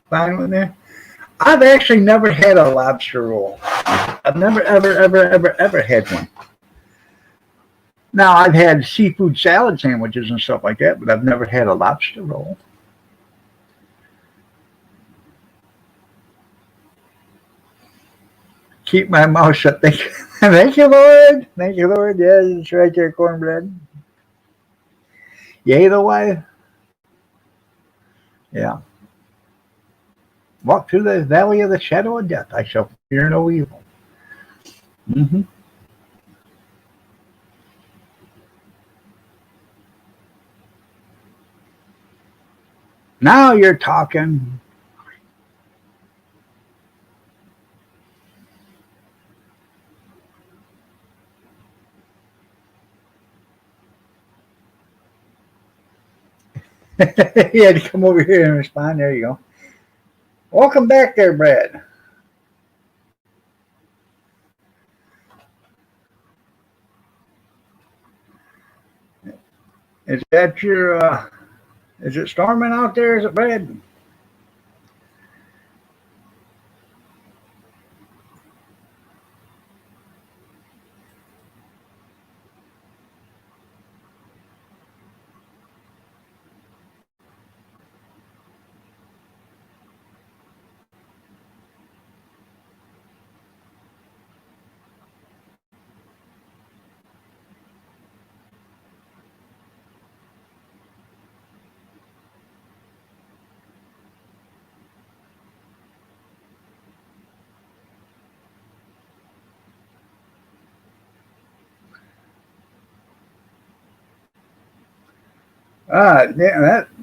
Fine with that? I've actually never had a lobster roll. I've never, ever had one. Now, I've had seafood salad sandwiches and stuff like that, but I've never had a lobster roll. Keep my mouth shut. Thank you. Thank you, Lord. Thank you, Lord. Yes, it's right there, cornbread. Yea, the wife. Yeah. Walk through the valley of the shadow of death. I shall fear no evil. Mm-hmm. Now you're talking. You had to come over here and respond. There you go. Welcome back there, Brad. Is that your, is it storming out there? Is it, Brad?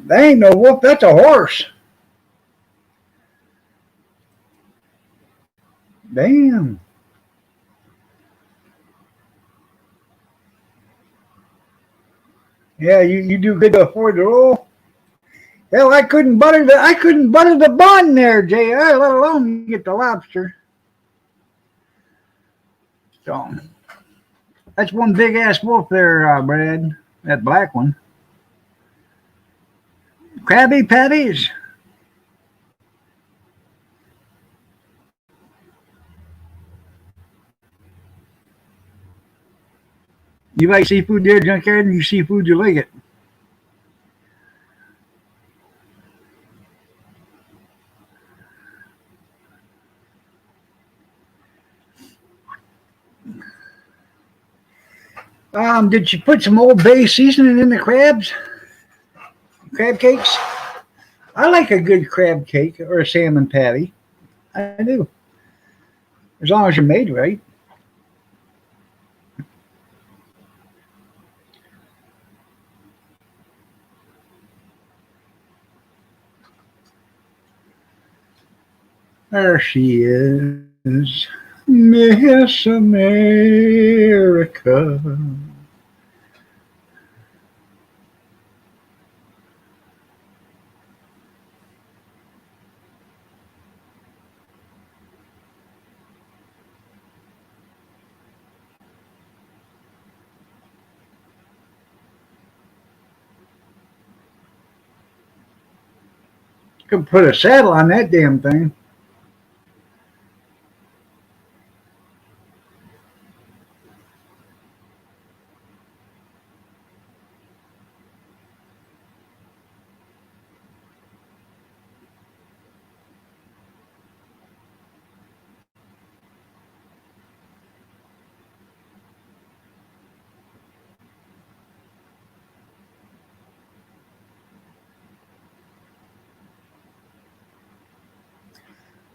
That ain't no wolf. That's a horse. Damn. Yeah, you do good to afford the roll. Hell, I couldn't butter the bun there, JR, let alone get the lobster. So that's one big ass wolf there, Brad. That black one. Krabby Patties. You like seafood there, Junkyard? And you seafood, you like it. Did you put some Old Bay seasoning in the crabs? Crab cakes? I like a good crab cake or a salmon patty. I do. As long as you're made right. There she is. Miss America. Could put a saddle on that damn thing.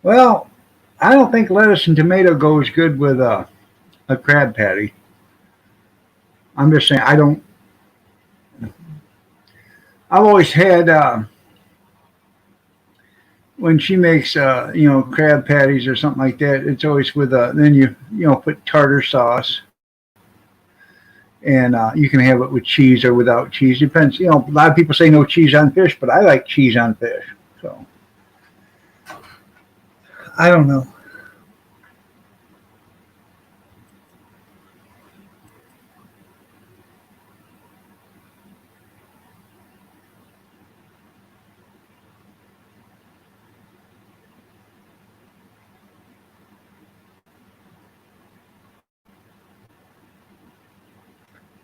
Well, I don't think lettuce and tomato goes good with a crab patty. I'm just saying, I don't. I've always had when she makes crab patties or something like that. It's always with then you put tartar sauce, and you can have it with cheese or without cheese. Depends. A lot of people say no cheese on fish, but I like cheese on fish. So I don't know.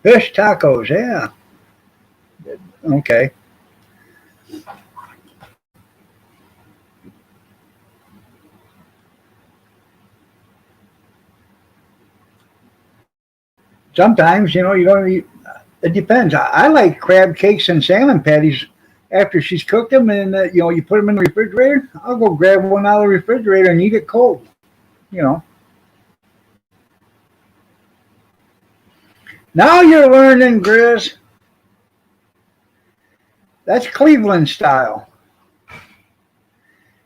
Fish tacos, yeah. Okay. Sometimes, you don't eat. It depends. I like crab cakes and salmon patties after she's cooked them, and you put them in the refrigerator. I'll go grab one out of the refrigerator and eat it cold. You know. Now you're learning, Grizz. That's Cleveland style.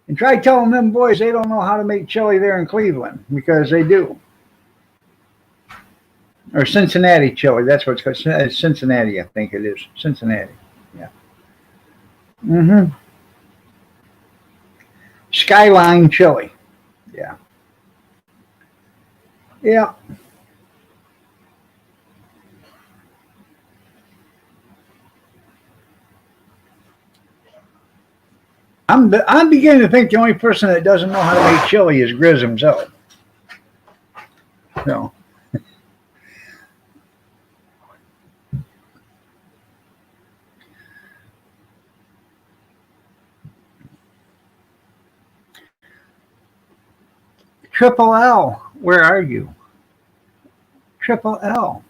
And try telling them boys they don't know how to make chili there in Cleveland, because they do. Or Cincinnati chili. That's what it's called. Cincinnati, I think it is. Cincinnati. Yeah. Mm-hmm. Skyline chili. Yeah. Yeah. I'm beginning to think the only person that doesn't know how to make chili is Grizz himself. So. Triple L, where are you? Triple L.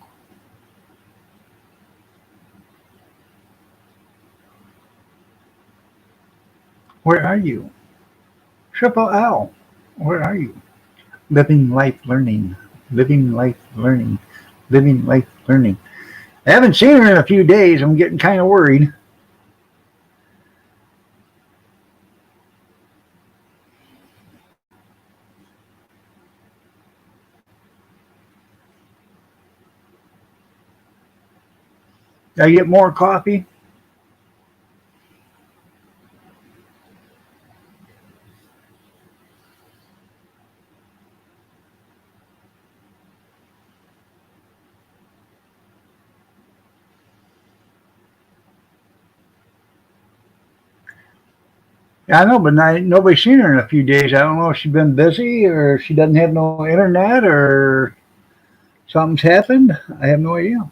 Where are you? Triple L, where are you? Living life learning. Living life learning. Living life learning. I haven't seen her in a few days. I'm getting kind of worried. Did I get more coffee? Yeah, I know, but nobody's seen her in a few days. I don't know if she's been busy or she doesn't have no internet or something's happened. I have no idea.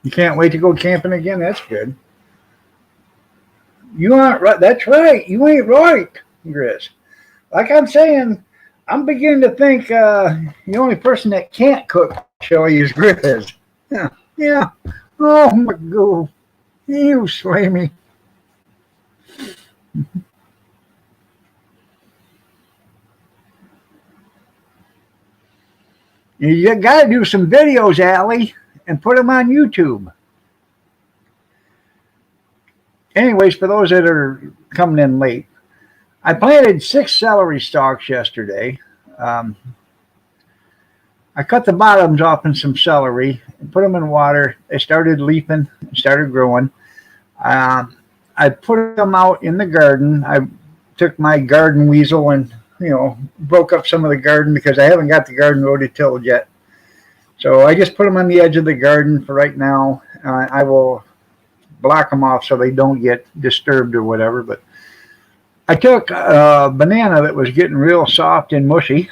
You can't wait to go camping again? That's good. You aren't right. That's right. You ain't right, Grizz. Like I'm saying, I'm beginning to think the only person that can't cook chili is Grizz. Yeah. Yeah. Oh, my God. You slay me. You got to do some videos, Allie, and put them on YouTube. Anyways, for those that are coming in late, I planted 6 celery stalks yesterday. I cut the bottoms off in some celery and put them in water. They started leafing and started growing. I put them out in the garden. I took my garden weasel and, broke up some of the garden because I haven't got the garden rototilled yet. So I just put them on the edge of the garden for right now. I will block them off so they don't get disturbed or whatever. But I took a banana that was getting real soft and mushy,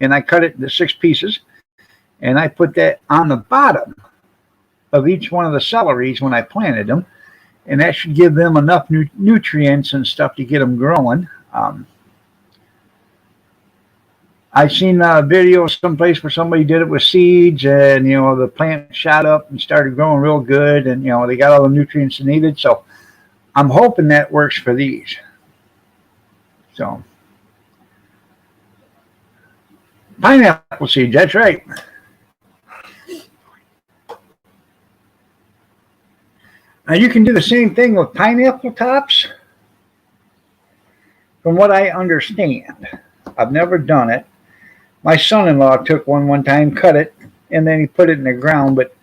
and I cut it into 6 pieces, and I put that on the bottom of each one of the celeries when I planted them, and that should give them enough nutrients and stuff to get them growing. I've seen a video someplace where somebody did it with seeds, and the plant shot up and started growing real good, and they got all the nutrients they needed. So I'm hoping that works for these. So pineapple seeds, that's right. Now you can do the same thing with pineapple tops, from what I understand. I've never done it. My son-in-law took one time, cut it, and then he put it in the ground, but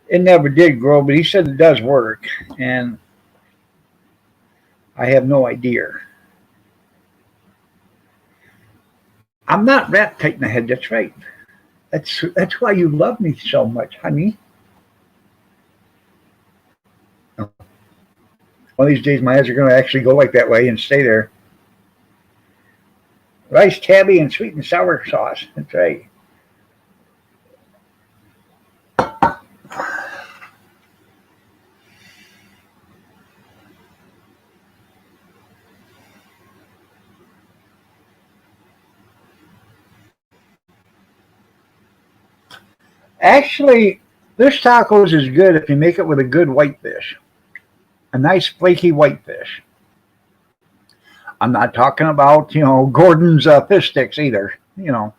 it never did grow. But he said it does work, and I have no idea. I'm not wrapped tight in the head. That's right. That's why you love me so much, honey. One of these days, my eyes are going to actually go like that way and stay there. Rice tabby and sweet and sour sauce. That's right. Actually, this tacos is good if you make it with a good whitefish. A nice flaky whitefish. I'm not talking about, Gordon's fish sticks either, Yeah.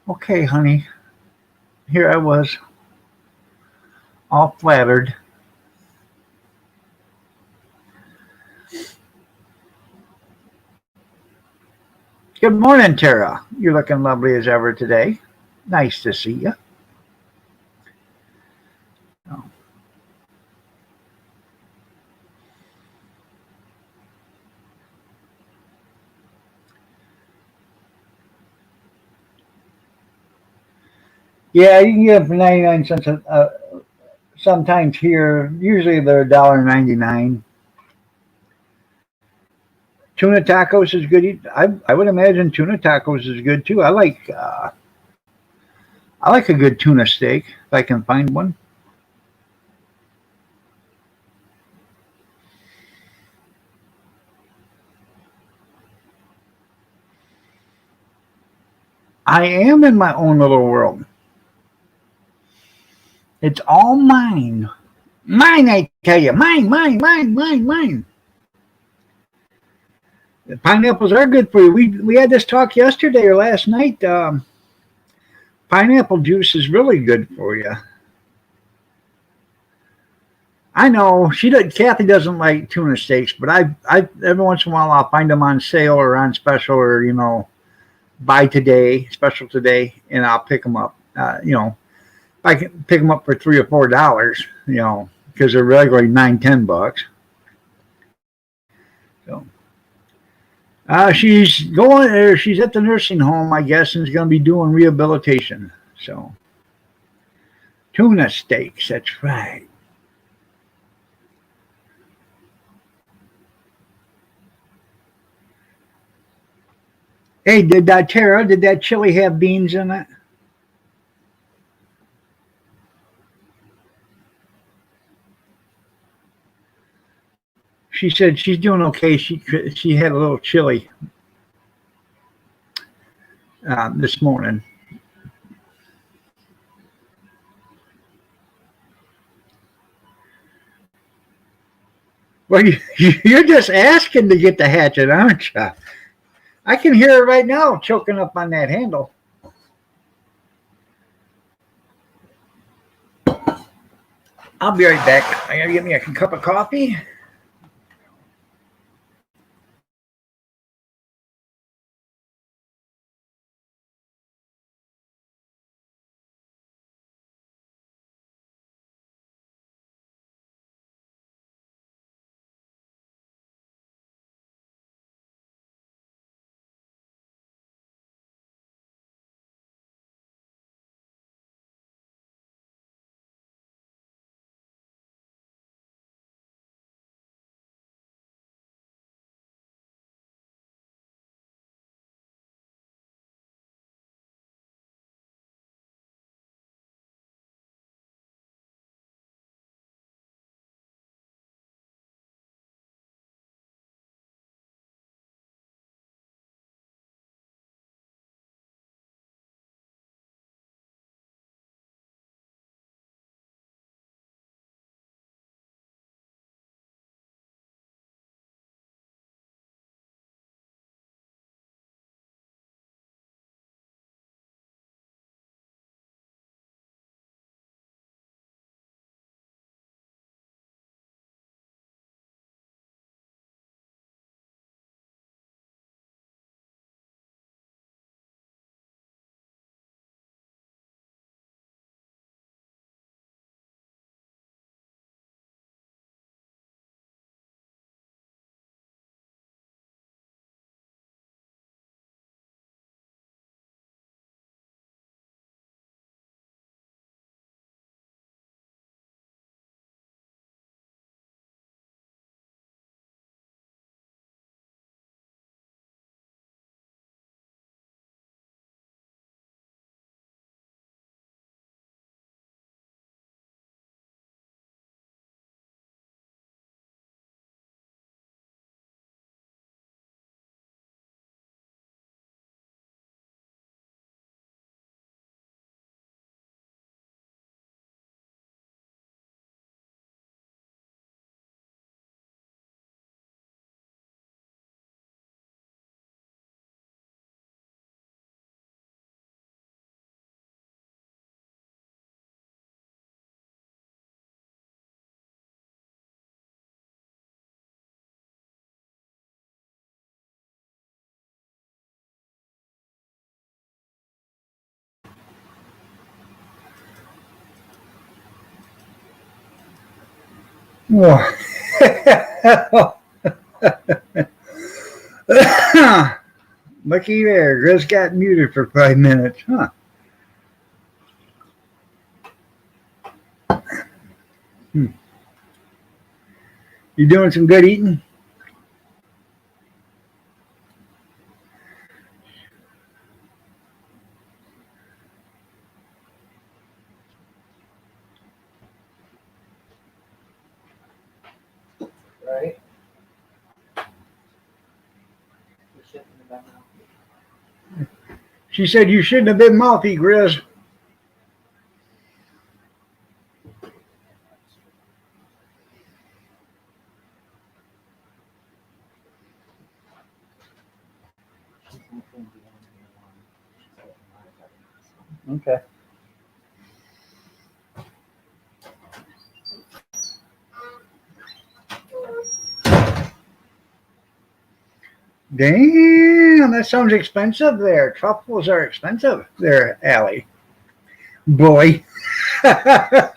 Okay, honey. Here I was, all flattered. Good morning, Tara. You're looking lovely as ever today. Nice to see you. Oh. Yeah, you can get them for 99 cents sometimes here. Usually they're $1.99. Tuna tacos is good. I would imagine tuna tacos is good too. I like a good tuna steak if I can find one. I am in my own little world. It's all mine. Mine, I tell you. Mine, mine, mine, mine, mine. The pineapples are good for you. We had this talk yesterday or last night. Pineapple juice is really good for you. I know Kathy doesn't like tuna steaks, but I every once in a while I'll find them on sale or on special, or buy today, special today, and I'll pick them up. I can pick them up for $3 or $4, because they're regularly $9-10. So she's going there. She's at the nursing home, I guess, and is going to be doing rehabilitation. So tuna steaks, that's right. Hey, Tara, did that chili have beans in it? She said she's doing okay. She had a little chili this morning. Well, you're just asking to get the hatchet, aren't you? I can hear her right now choking up on that handle. I'll be right back. I gotta get me a cup of coffee. Oh. Looky there, Grizz got muted for 5 minutes, huh? You doing some good eating? Right? You shouldn't have been out. She said you shouldn't have been mouthy, Grizz. She's not going to be on here long. She's getting my Okay. Damn, that sounds expensive there. Truffles are expensive there, Allie. Boy. That's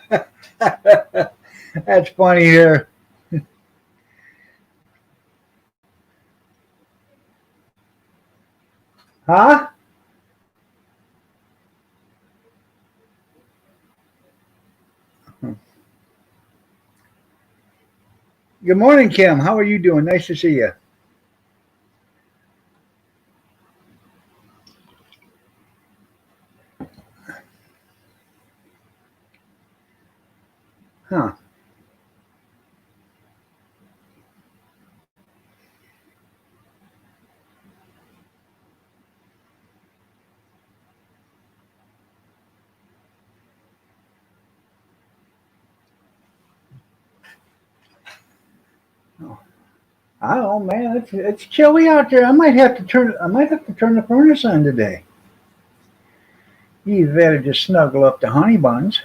funny here. Huh? Good morning, Kim. How are you doing? Nice to see you. Huh. Oh, I don't know, man. It's chilly out there. I might have to turn the furnace on today. You better just snuggle up to honey buns.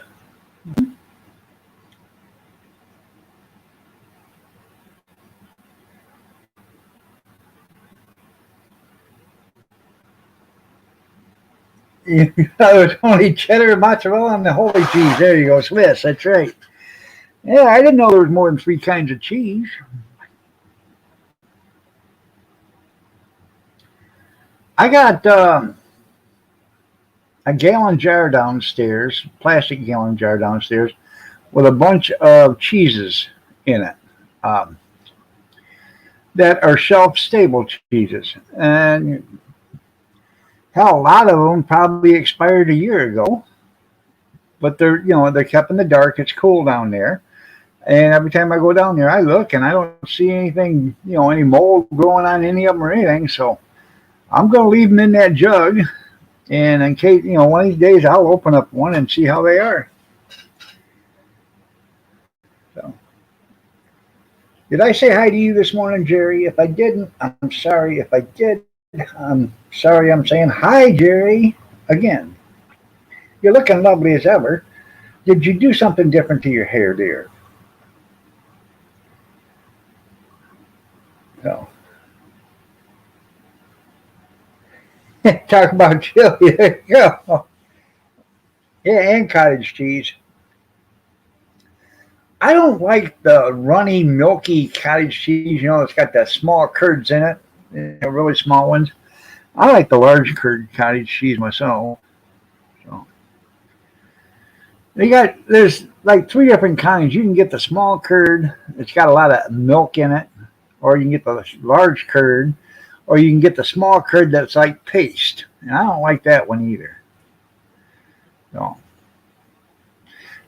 It's only cheddar, mozzarella, and the holy cheese. There you go, Swiss. That's right. Yeah, I didn't know there was more than 3 kinds of cheese. I got a gallon jar downstairs, plastic gallon jar downstairs, with a bunch of cheeses in it that are shelf stable cheeses. And hell, a lot of them probably expired a year ago, but they're kept in the dark. It's cool down there. And every time I go down there, I look and I don't see anything, any mold growing on any of them or anything. So I'm going to leave them in that jug. And in case, one of these days I'll open up one and see how they are. So, did I say hi to you this morning, Jerry? If I didn't, I'm sorry. If I did, I'm sorry. I'm saying hi, Jerry, again. You're looking lovely as ever. Did you do something different to your hair, dear? No. Talk about chili. There you go. Yeah, and cottage cheese. I don't like the runny, milky cottage cheese. It's got the small curds in it, really small ones. I like the large curd cottage cheese myself. So there's like 3 different kinds. You can get the small curd. It's got a lot of milk in it, or you can get the large curd, or you can get the small curd that's like paste. And I don't like that one either. So.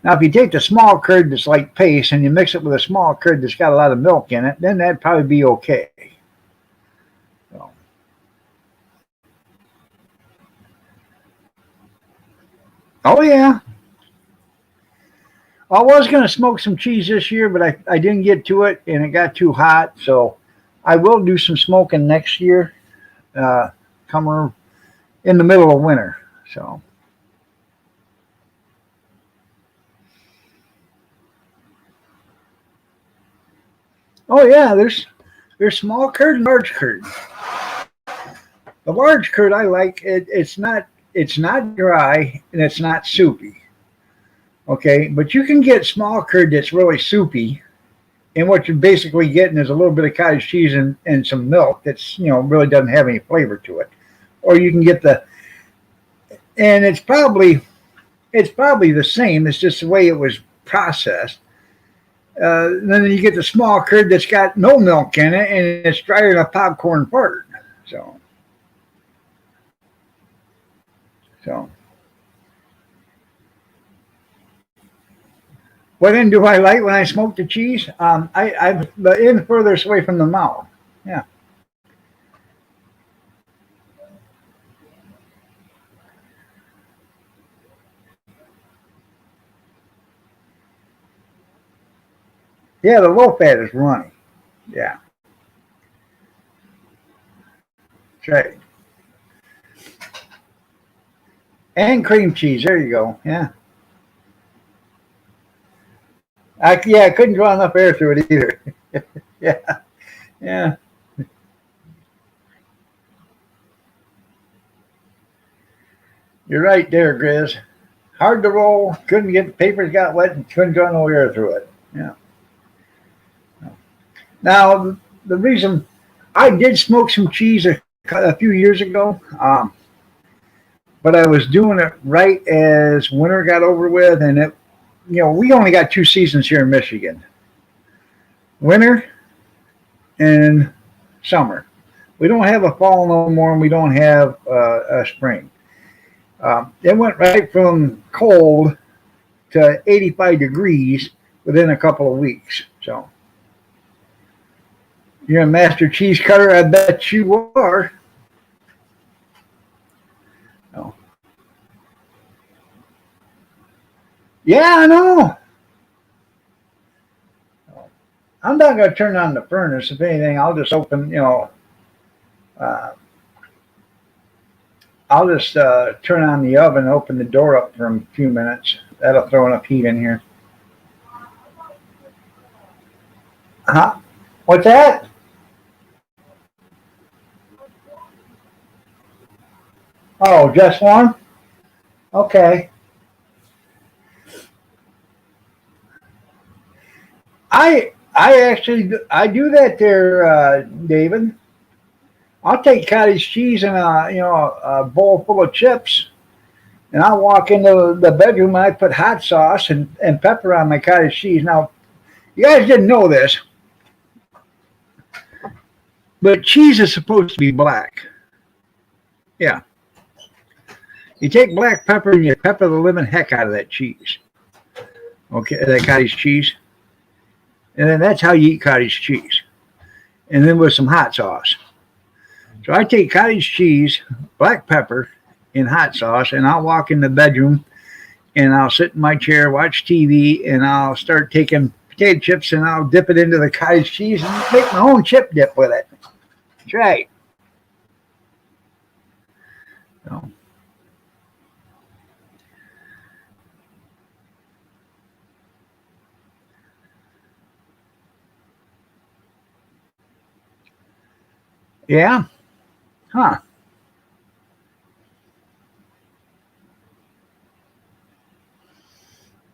Now, if you take the small curd that's like paste and you mix it with a small curd that's got a lot of milk in it, then that'd probably be okay. So. Oh, yeah. I was going to smoke some cheese this year, but I didn't get to it, and it got too hot. So I will do some smoking next year, come in the middle of winter. So. Oh yeah, there's small curd and large curd. The large curd I like. It's not dry and it's not soupy. Okay, but you can get small curd that's really soupy, And what you're basically getting is a little bit of cottage cheese and some milk that's, really doesn't have any flavor to it. Or you can get and it's probably the same. It's just the way it was processed. Then you get the small curd that's got no milk in it, and it's drier than a popcorn fart. So. What end do I like when I smoke the cheese? The end furthest away from the mouth. Yeah. Yeah, the low fat is runny. Yeah. That's right. And cream cheese. There you go. Yeah. I couldn't draw enough air through it either. Yeah. Yeah. You're right there, Grizz. Hard to roll. Couldn't get, papers got wet and couldn't draw no air through it. Yeah. Now, the reason I did smoke some cheese a few years ago, but I was doing it right as winter got over with, and we only got 2 seasons here in Michigan: winter and summer. We don't have a fall no more, and we don't have a spring. It went right from cold to 85 degrees within a couple of weeks. So you're a master cheese cutter, I bet you are. Oh. Yeah, I know. I'm not going to turn on the furnace. If anything, I'll just open, I'll just turn on the oven, open the door up for a few minutes. That'll throw enough heat in here. Huh? What's that? Oh, just one? Okay. I do that there, David. I'll take cottage cheese and a bowl full of chips, and I'll walk into the bedroom and I put hot sauce and pepper on my cottage cheese. Now, you guys didn't know this, but cheese is supposed to be black. Yeah. You take black pepper and you pepper the living heck out of that cheese. Okay, that cottage cheese. And then that's how you eat cottage cheese. And then with some hot sauce. So I take cottage cheese, black pepper, and hot sauce, and I'll walk in the bedroom, and I'll sit in my chair, watch TV, and I'll start taking potato chips, and I'll dip it into the cottage cheese and make my own chip dip with it. That's right. So. Yeah. Huh.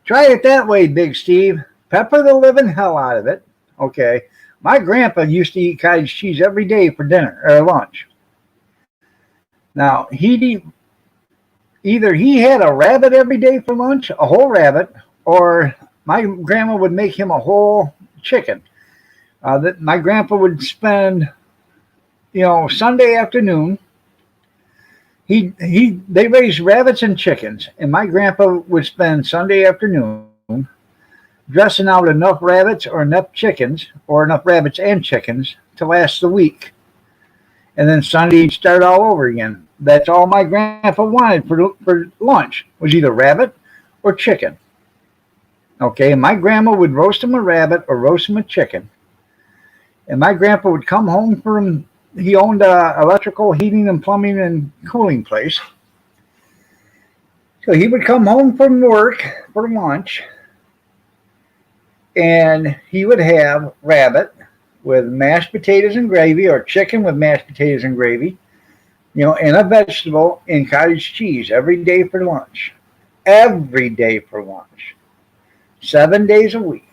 Try it that way, Big Steve. Pepper the living hell out of it. Okay. My grandpa used to eat cottage cheese every day for dinner or lunch. Now, either he had a rabbit every day for lunch, a whole rabbit, or my grandma would make him a whole chicken. That my grandpa would spend, Sunday afternoon. They raised rabbits and chickens, and my grandpa would spend Sunday afternoon dressing out enough rabbits or enough chickens, or enough rabbits and chickens to last the week. And then Sunday he'd start all over again. That's all my grandpa wanted for lunch, was either rabbit or chicken. Okay, and my grandma would roast him a rabbit or roast him a chicken. And my grandpa would come home from, he owned a electrical heating and plumbing and cooling place. So he would come home from work for lunch, and he would have rabbit with mashed potatoes and gravy, or chicken with mashed potatoes and gravy, and a vegetable and cottage cheese every day for lunch. Every day for lunch. 7 days a week.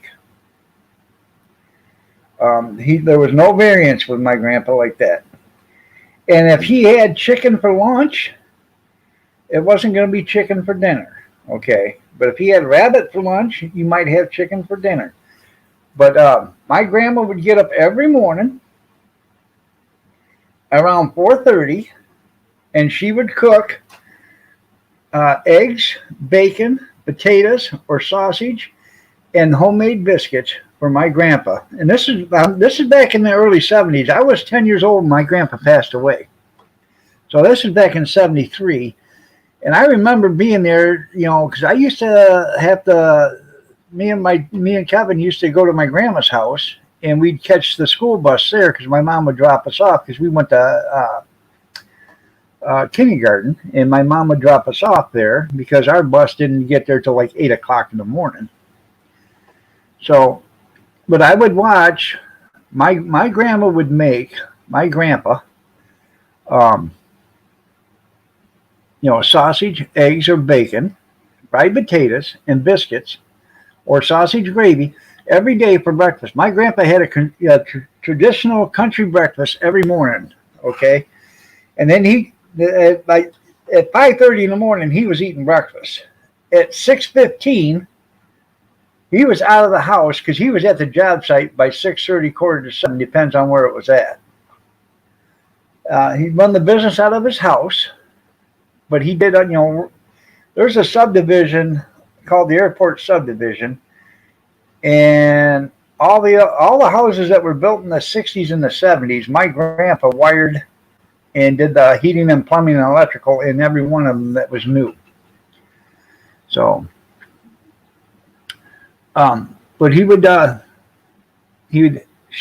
There was no variance with my grandpa like that. And if he had chicken for lunch, it wasn't going to be chicken for dinner. Okay. But if he had rabbit for lunch, you might have chicken for dinner. But my grandma would get up every morning around 4:30, and she would cook eggs, bacon, potatoes, or sausage, and homemade biscuits for my grandpa. And this is back in the early 70s. I was 10 years old when my grandpa passed away. So this is back in 73. And I remember being there, because I used to have to, me and Kevin used to go to my grandma's house, and we'd catch the school bus there because my mom would drop us off because we went to kindergarten, and my mom would drop us off there because our bus didn't get there till like 8 o'clock in the morning. So, but I would watch, my grandma would make my grandpa, sausage, eggs, or bacon, fried potatoes, and biscuits, or sausage gravy every day for breakfast. My grandpa had a traditional country breakfast every morning, okay? And then at 5:30 in the morning, he was eating breakfast. At 6:15, he was out of the house because he was at the job site by 6:30, 6:45, depends on where it was at. He'd run the business out of his house, but he did, there's a subdivision called the Airport Subdivision, and all the houses that were built in the 60s and the 70s, my grandpa wired and did the heating and plumbing and electrical in every one of them that was new. So, but she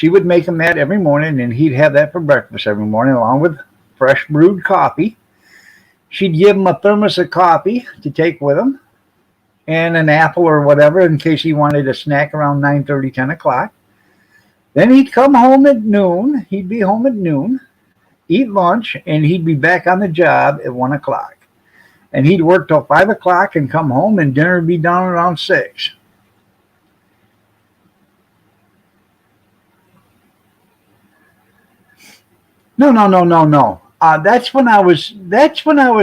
would make him that every morning, and he'd have that for breakfast every morning, along with fresh brewed coffee. She'd give him a thermos of coffee to take with him, and an apple or whatever in case he wanted a snack around 9:30, 10 o'clock. Then he'd come home at noon. He'd be home at noon, eat lunch, and he'd be back on the job at 1 o'clock. And he'd work till 5 o'clock and come home, and dinner would be done around 6. No. That's when I was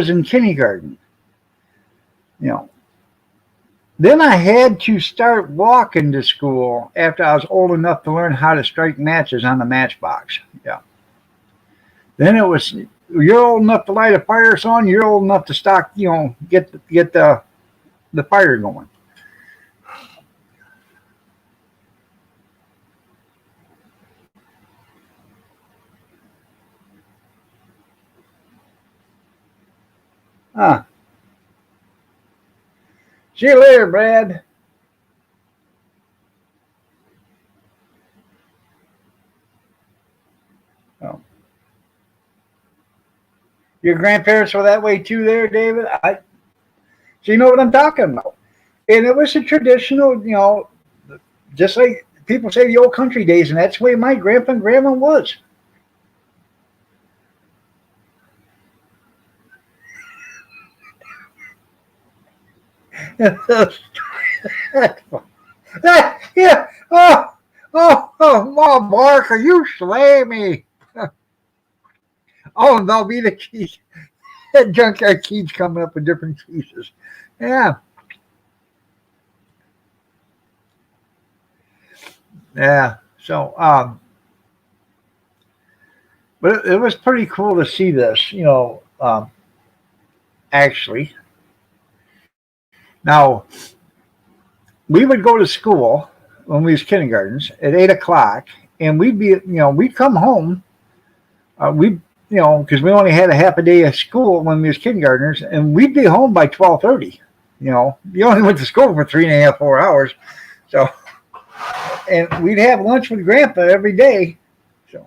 in kindergarten. Then I had to start walking to school after I was old enough to learn how to strike matches on the matchbox. Yeah. Then it was, you're old enough to light a fire, son. You're old enough to start, get the fire going. See you later, Brad. Oh. Your grandparents were that way too there, David? So you know what I'm talking about. And it was a traditional, just like people say the old country days, and that's the way my grandpa and grandma was. Yeah. Mom, Mark, are you slay me? Oh, they'll be the keys. Junkyard keys coming up with different pieces. Yeah. Yeah. So, but it was pretty cool to see this, actually. Now, we would go to school when we was kindergartens at 8 o'clock, and we'd come home. Because we only had a half a day of school when we was kindergartners, and we'd be home by 12:30. You only went to school for 3.5, 4 hours. So, and we'd have lunch with Grandpa every day. So,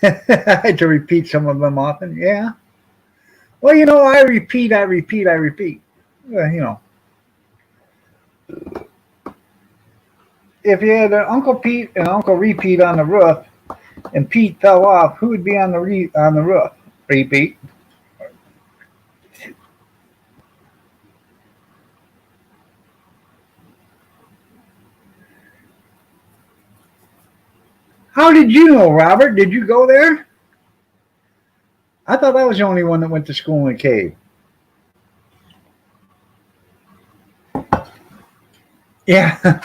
I had to repeat some of them often. Yeah. Well, I repeat. If you had an Uncle Pete and Uncle Repeat on the roof, and Pete fell off, who would be on the roof? Repeat. How did you know, Robert? Did you go there? I thought I was the only one that went to school in a cave. Yeah.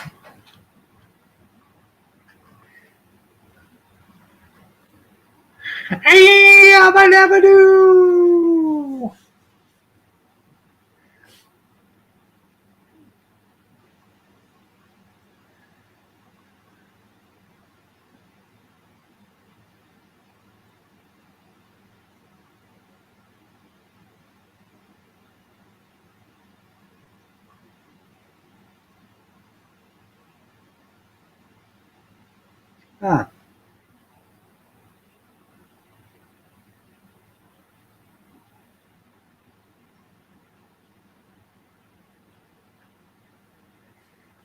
Hey, abba-dabba-doo! Huh.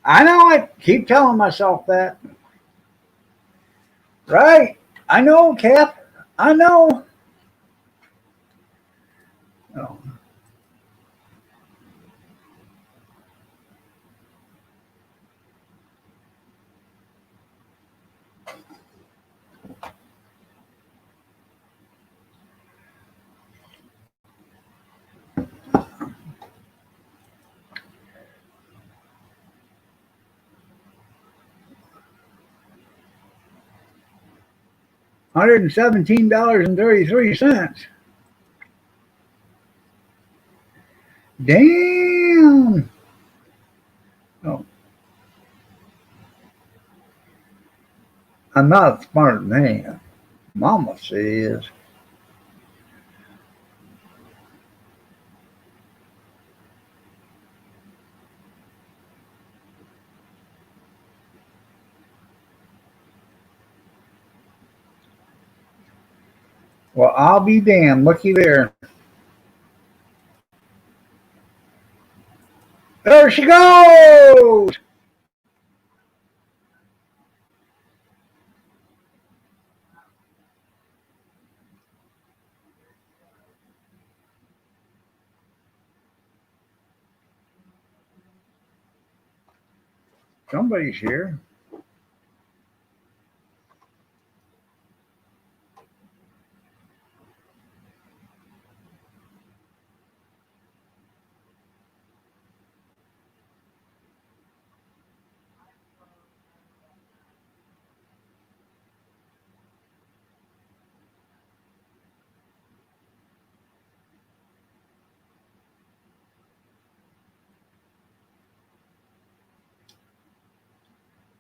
I know it. Keep telling myself that. Right. I know, Cap. I know. Oh. 117.33. Damn. Oh, I'm not a smart man. Mama says. Well, I'll be damned. Looky there. There she goes. Somebody's here.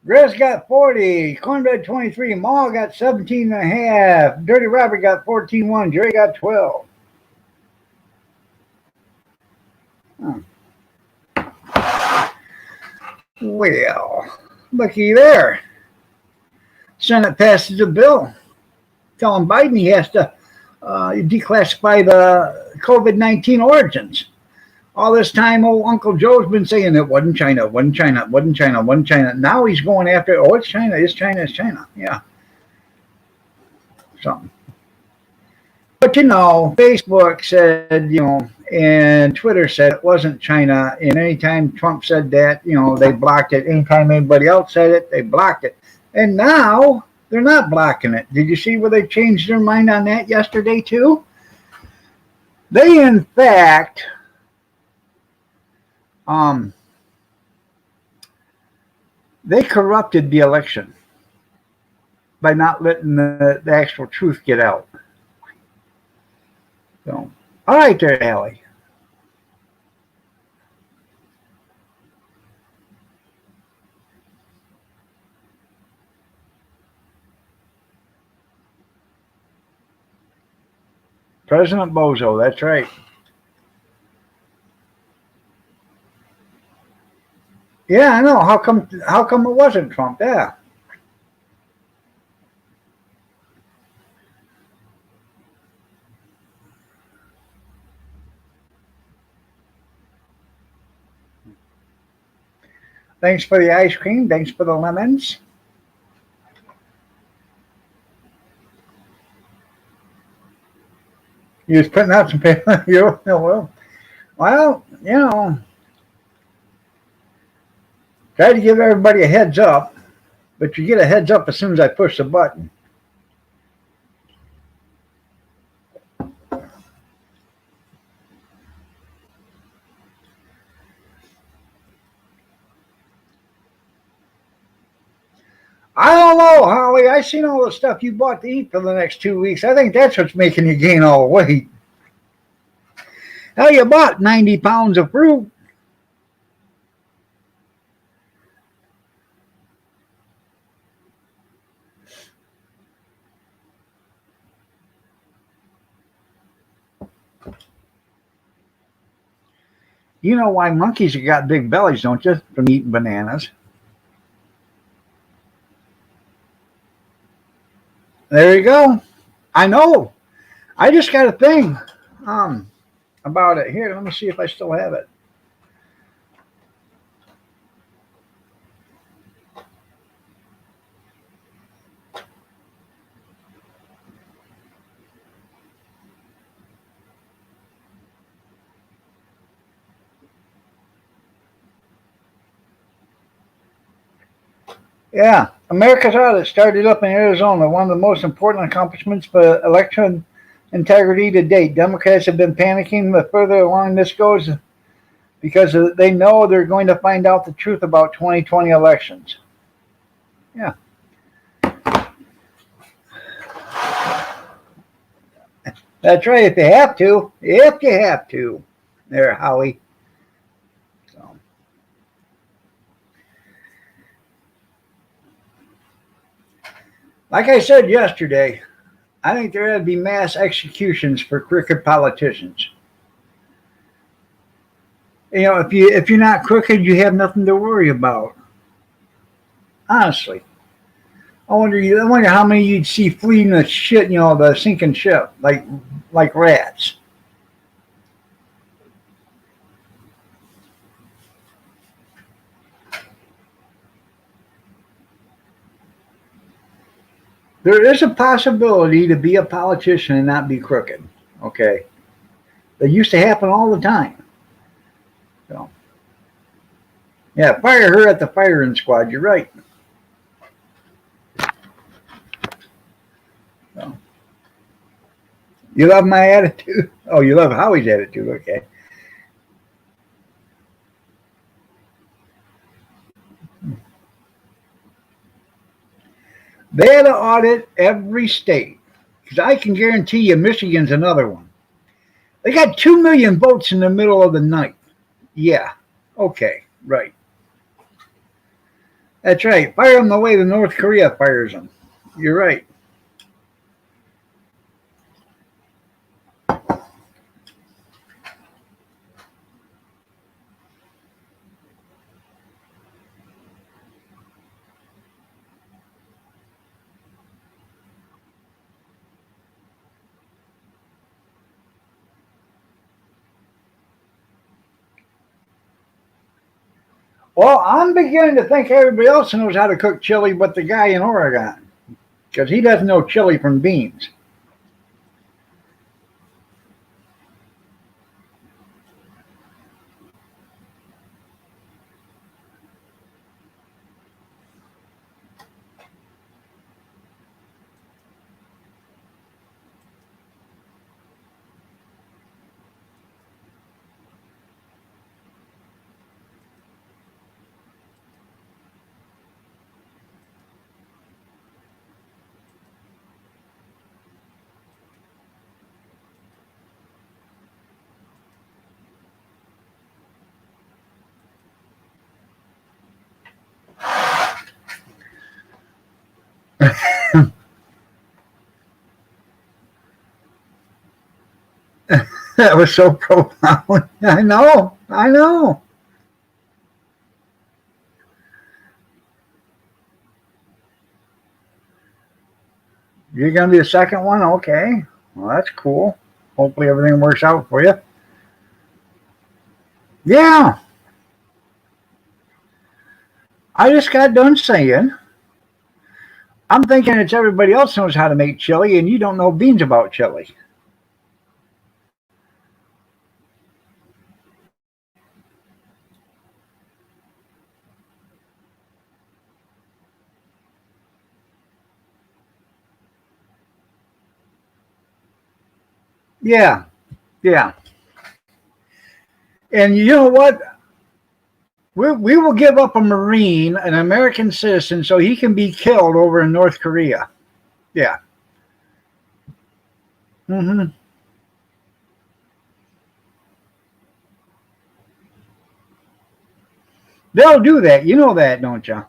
Grizz got 40. Cornbread 23. Ma got 17 and a half. Dirty Robert got 14-1. Jerry got 12. Huh. Well, looky there. Senate passes a bill telling Biden he has to declassify the COVID-19 origins. All this time, old Uncle Joe's been saying it wasn't China, it wasn't China, it wasn't China, it wasn't China. Now he's going after, oh, it's China, it's China, it's China. Yeah, something. But Facebook said, and Twitter said it wasn't China. And anytime Trump said that, they blocked it. Anytime anybody else said it, they blocked it. And now they're not blocking it. Did you see where they changed their mind on that yesterday too? They, in fact, they corrupted the election by not letting the actual truth get out. So, all right there, Allie. President Bozo, that's right. Yeah, I know. How come it wasn't Trump? Yeah. Thanks for the ice cream. Thanks for the lemons. You was putting out some paper. Well, try to give everybody a heads up, but you get a heads up as soon as I push the button. I don't know, Holly. I seen all the stuff you bought to eat for the next 2 weeks. I think that's what's making you gain all the weight. Hell, you bought 90 pounds of fruit. You know why monkeys have got big bellies, don't you? From eating bananas. There you go. I know. I just got a thing about it. Here, let me see if I still have it. Yeah, America's audit started up in Arizona, one of the most important accomplishments for election integrity to date. Democrats have been panicking the further along this goes because they know they're going to find out the truth about 2020 elections. Yeah. That's right, if you have to. If you have to. There, Howie. So. Like I said yesterday, I think there ought to be mass executions for crooked politicians. If you're not crooked, you have nothing to worry about. Honestly, I wonder how many you'd see fleeing the shit, the sinking ship, like rats. There is a possibility to be a politician and not be crooked. Okay, that used to happen all the time. So, yeah, fire her at the firing squad. You're right. So, you love my attitude? Oh, you love Howie's attitude. Okay. They had to audit every state because I can guarantee you Michigan's another one. They got 2 million votes in the middle of the night. Yeah. Okay. Right. That's right. Fire them the way the North Korea fires them. You're right. Well, I'm beginning to think everybody else knows how to cook chili but the guy in Oregon, because he doesn't know chili from beans. That was so profound. I know. You're going to be the second one? Okay. Well, that's cool. Hopefully everything works out for you. Yeah. I just got done saying, I'm thinking it's everybody else knows how to make chili and you don't know beans about chili. Yeah, yeah. And you know what? We will give up a Marine, an American citizen, so he can be killed over in North Korea. Yeah. Hmm. They'll do that. You know that, don't you?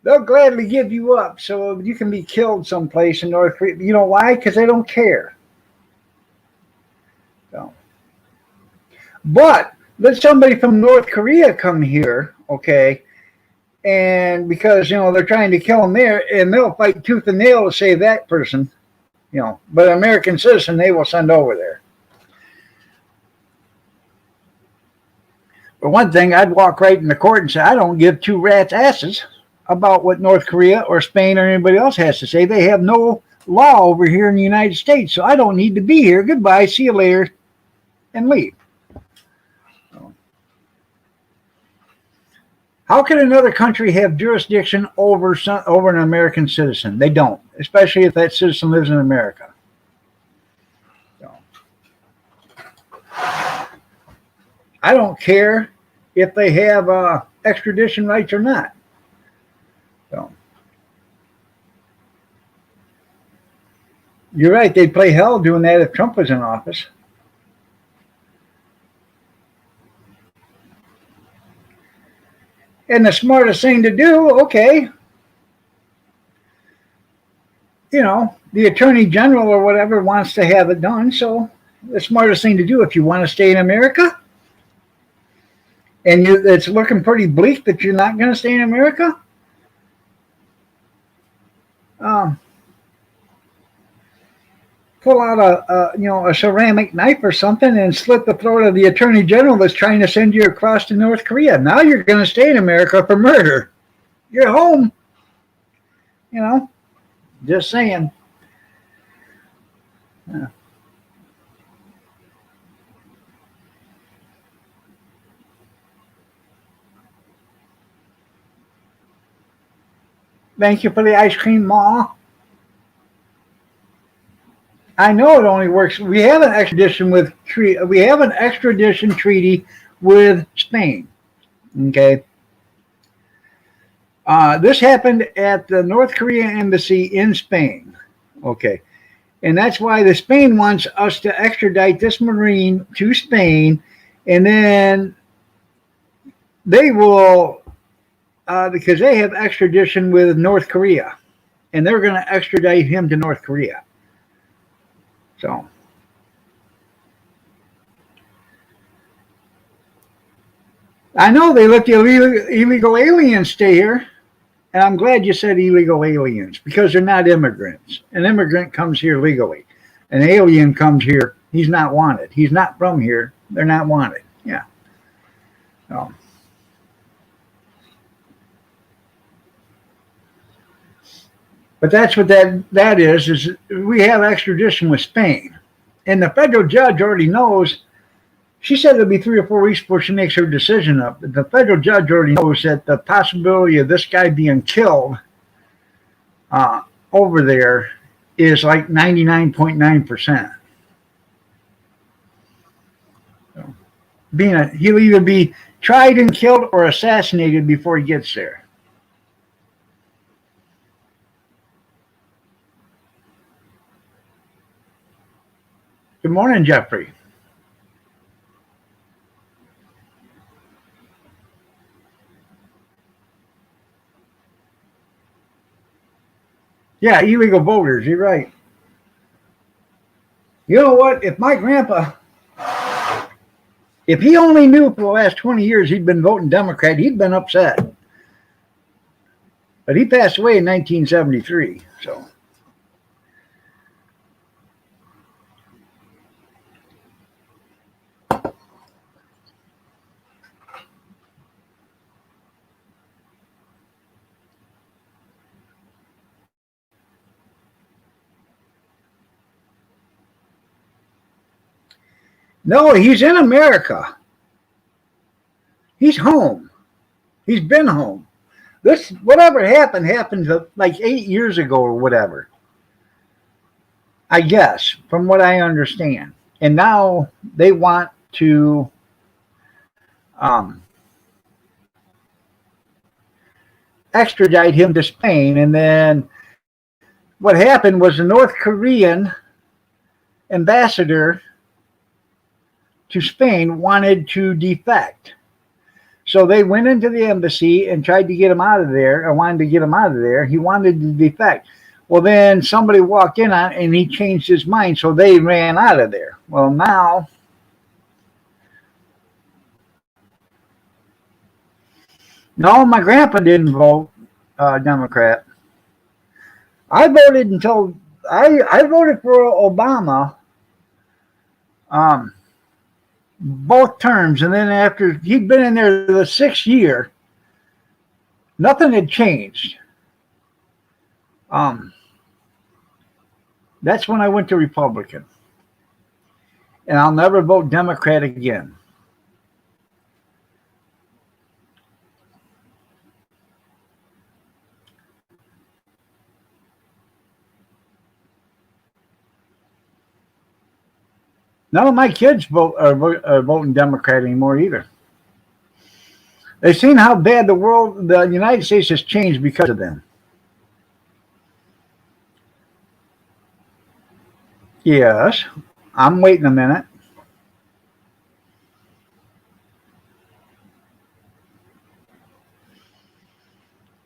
They'll gladly give you up so you can be killed someplace in North Korea. You know why? Because they don't care. So. But let somebody from North Korea come here, okay, and because they're trying to kill them there, and they'll fight tooth and nail to save that person, But an American citizen they will send over there. For one thing, I'd walk right in the court and say, I don't give two rats' asses about what North Korea or Spain or anybody else has to say. They have no law over here in the United States, so I don't need to be here. Goodbye, see you later, and leave. How can another country have jurisdiction over an American citizen? They don't, especially if that citizen lives in America. So, I don't care if they have extradition rights or not. So, you're right. They'd play hell doing that if Trump was in office. And the smartest thing to do, okay, the attorney general or whatever wants to have it done. So the smartest thing to do, if you want to stay in America, and it's looking pretty bleak that you're not going to stay in America, pull out a ceramic knife or something and slit the throat of the attorney general that's trying to send you across to North Korea. Now you're going to stay in America for murder. You're home. Just saying. Yeah. Thank you for the ice cream, Ma. I know it only works. We have an extradition treaty with Spain. Okay. This happened at the North Korea embassy in Spain. Okay. And that's why the Spain wants us to extradite this Marine to Spain, and then they will, because they have extradition with North Korea, and they're going to extradite him to North Korea. So, I know they let the illegal aliens stay here, and I'm glad you said illegal aliens, because they're not immigrants. An immigrant comes here legally. An alien comes here, he's not wanted. He's not from here, they're not wanted. Yeah. So. But that's what that is we have extradition with Spain. And the federal judge already knows. She said it'll be 3 or 4 weeks before she makes her decision up. The federal judge already knows that the possibility of this guy being killed over there is like 99.9%. So, he'll either be tried and killed or assassinated before he gets there. Good morning, Jeffrey. Yeah, illegal voters, you're right. You know what? If my grandpa, if he only knew for the last 20 years he'd been voting Democrat, he'd been upset. But he passed away in 1973, so. No, he's in America. He's home. He's been home. Whatever happened like 8 years ago or whatever. I guess, from what I understand. And now they want to um, extradite him to Spain. And then what happened was the North Korean ambassador to Spain wanted to defect. So they went into the embassy and tried to get him out of there. I wanted to get him out of there. He wanted to defect. Well, then somebody walked in on and he changed his mind, so they ran out of there. Well, now no, my grandpa didn't vote Democrat. I voted until I voted for Obama both terms, and then after he'd been in there the 6th year, nothing had changed. That's when I went to Republican, and I'll never vote Democrat again. None of my kids are voting Democrat anymore either. They've seen how bad the United States has changed because of them. Yes, I'm waiting a minute.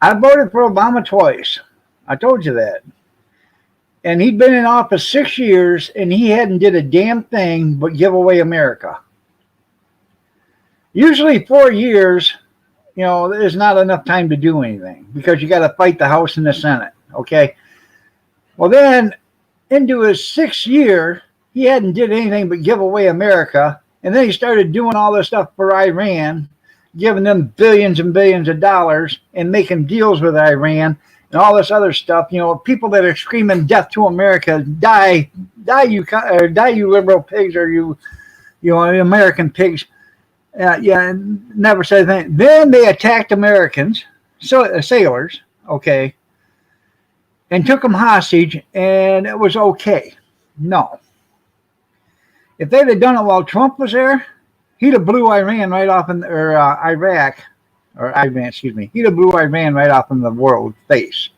I voted for Obama twice. I told you that. And he'd been in office 6 years, and he hadn't did a damn thing but give away America. Usually 4 years, there's not enough time to do anything because you got to fight the House and the Senate, okay? Well, then into his 6th year, he hadn't did anything but give away America, and then he started doing all this stuff for Iran, giving them billions and billions of dollars and making deals with Iran and all this other stuff. People that are screaming death to America, die you liberal pigs, or you American pigs. Never said anything. Then they attacked Americans, sailors, okay, and took them hostage, and it was okay. No. If they'd have done it while Trump was there, he'd have blew Iran right off Iraq, or Iran, excuse me. He'd have blew Iran right off in the world face.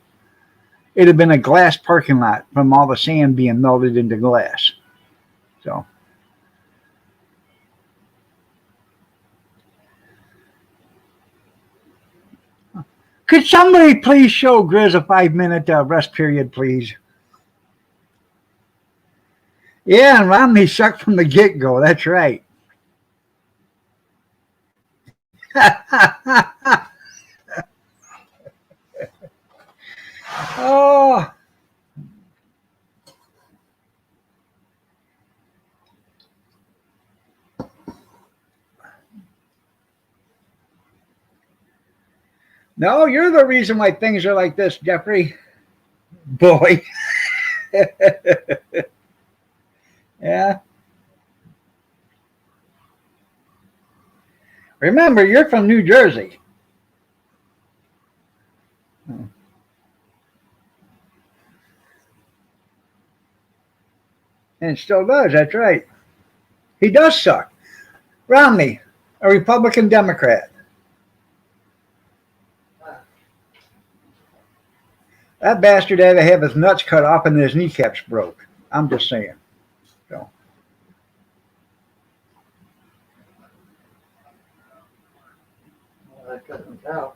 It'd have been a glass parking lot from all the sand being melted into glass. So. Could somebody please show Grizz a 5-minute rest period, please? Yeah, and Romney sucked from the get-go. That's right. Oh. No, you're the reason why things are like this, Jeffrey. Boy. Yeah. Remember, you're from New Jersey. And it still does, that's right. He does suck. Romney, a Republican Democrat. That bastard had to have his nuts cut off and his kneecaps broke. I'm just saying. So. Well, I couldn't tell.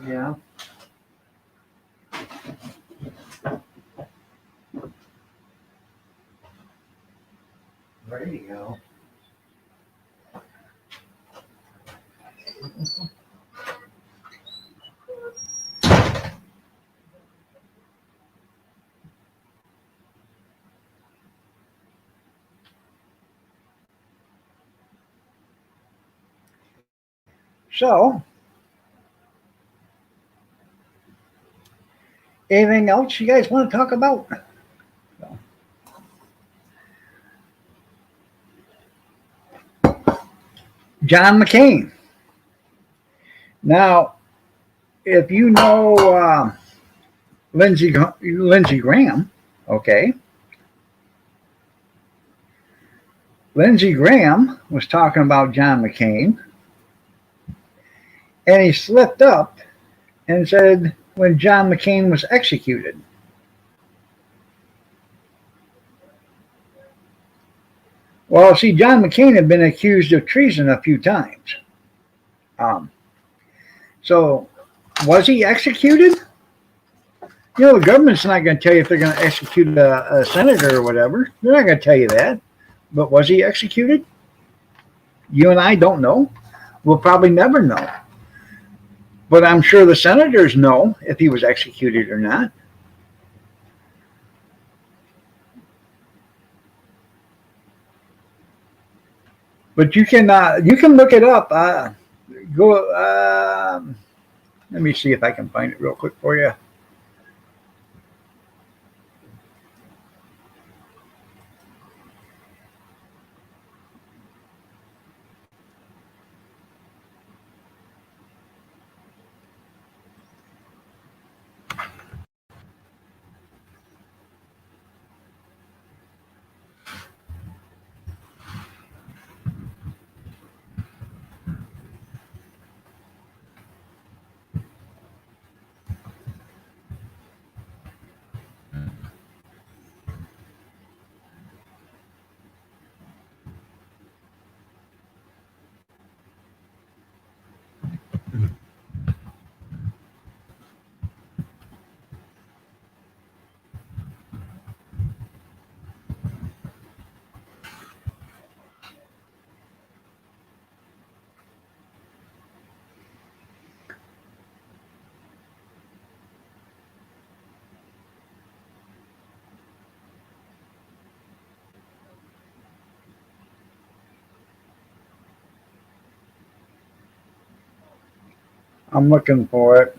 Yeah. There you go. So, anything else you guys want to talk about? John McCain. Now, if you know Lindsey Graham, okay, Lindsey Graham was talking about John McCain, and he slipped up and said when John McCain was executed. Well, see, John McCain had been accused of treason a few times. Um, so, was he executed? You know, the government's not going to tell you if they're going to execute a senator or whatever. They're not going to tell you that. But was he executed? You and I don't know. We'll probably never know. But I'm sure the senators know if he was executed or not. But you can look it up. Let me see if I can find it real quick for you. I'm looking for it.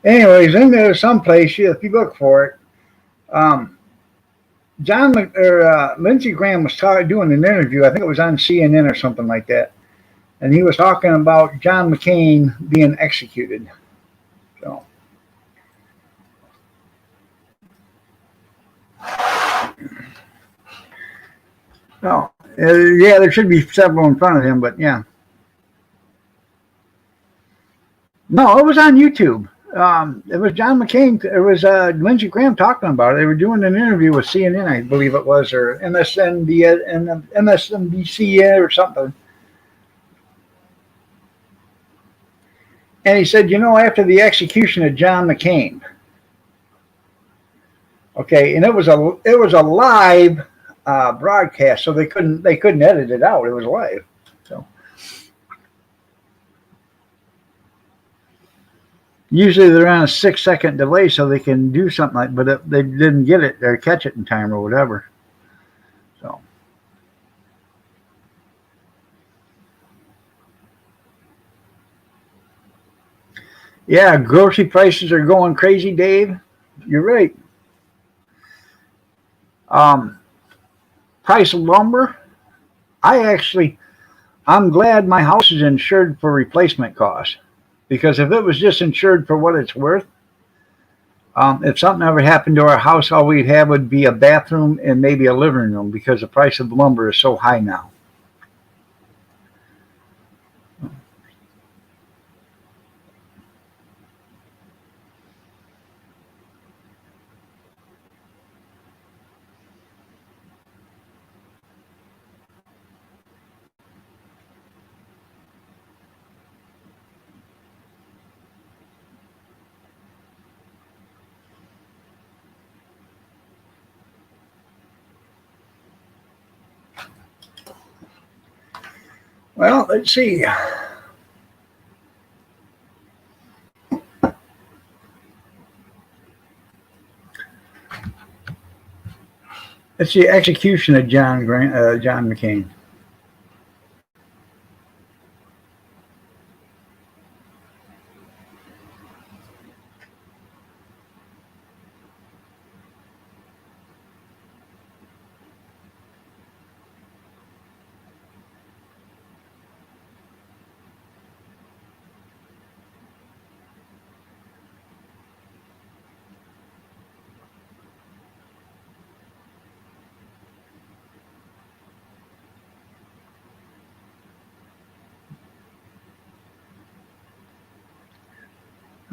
Anyways, in there someplace, if you look for it, um, Lindsey Graham was doing an interview. I think it was on CNN or something like that, and he was talking about John McCain being executed. So, no, yeah, there should be several in front of him, but yeah, no, it was on YouTube. It was John McCain. It was Lindsey Graham talking about it. They were doing an interview with CNN, I believe it was, or MSNBC or something. And he said, after the execution of John McCain, okay, and it was a live broadcast, so they couldn't edit it out. It was live. So usually they're on a 6-second delay, so they can do something like, but they didn't get it or catch it in time or whatever. So. Yeah, grocery prices are going crazy, Dave. You're right. Price of lumber. I'm glad my house is insured for replacement costs, because if it was just insured for what it's worth, if something ever happened to our house, all we'd have would be a bathroom and maybe a living room, because the price of lumber is so high now. Well, let's see. It's the execution of John McCain.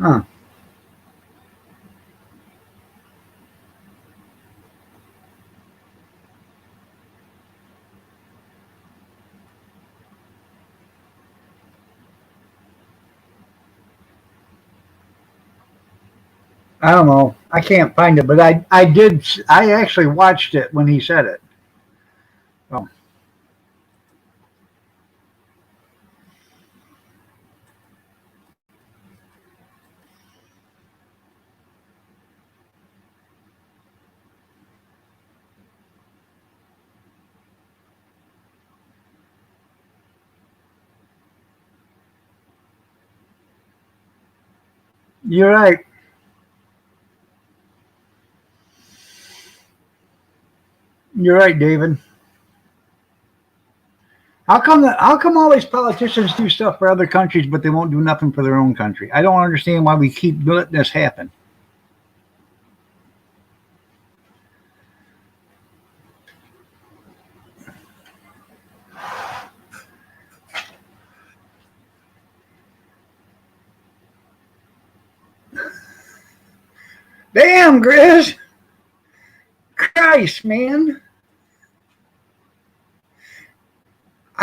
Huh. I don't know. I can't find it, but I actually watched it when he said it. Oh. You're right. You're right, David. How come all these politicians do stuff for other countries, but they won't do nothing for their own country? I don't understand why we keep letting this happen. Damn, Grizz! Christ, man!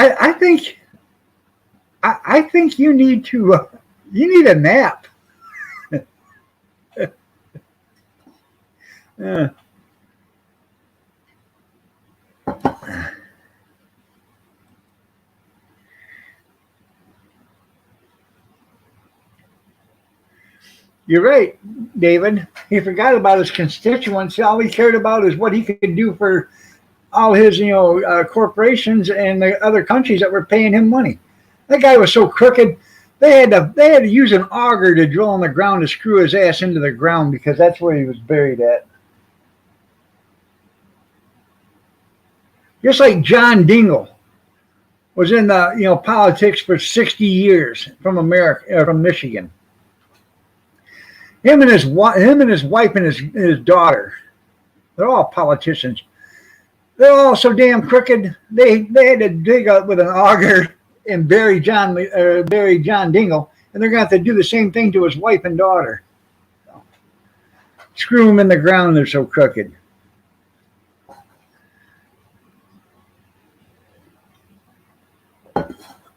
I think I think you need a nap. Yeah. You're right, David. He forgot about his constituents. All he cared about is what he could do for all his, corporations and the other countries that were paying him money. That guy was so crooked. They had to use an auger to drill in the ground to screw his ass into the ground because that's where he was buried at. Just like John Dingell was in the politics for 60 years from Michigan. Him and his wife and his daughter, they're all politicians. They're all so damn crooked. They had to dig up with an auger and bury John Dingell, and they're going to have to do the same thing to his wife and daughter. So, screw them in the ground. They're so crooked.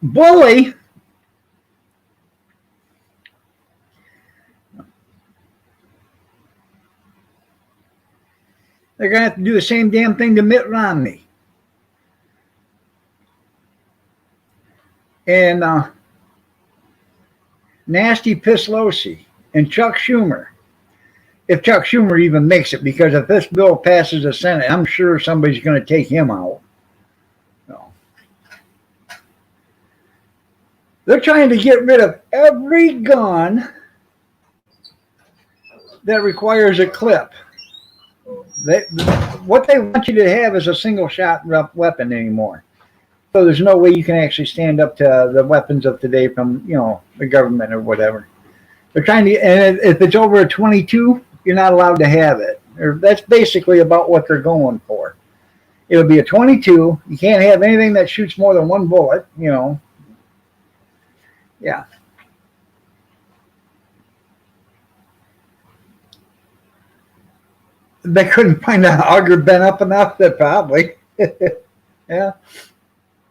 Bully. They're going to have to do the same damn thing to Mitt Romney. And Nasty Pelosi and Chuck Schumer. If Chuck Schumer even makes it, because if this bill passes the Senate, I'm sure somebody's going to take him out. So, they're trying to get rid of every gun that requires a clip. What they want you to have is a single shot weapon anymore. So there's no way you can actually stand up to the weapons of today from the government or whatever. They're trying to, and if it's over a 22, you're not allowed to have it. That's basically about what they're going for. It'll be a 22. You can't have anything that shoots more than one bullet. Yeah. They couldn't find an auger bent up enough. That probably. Yeah.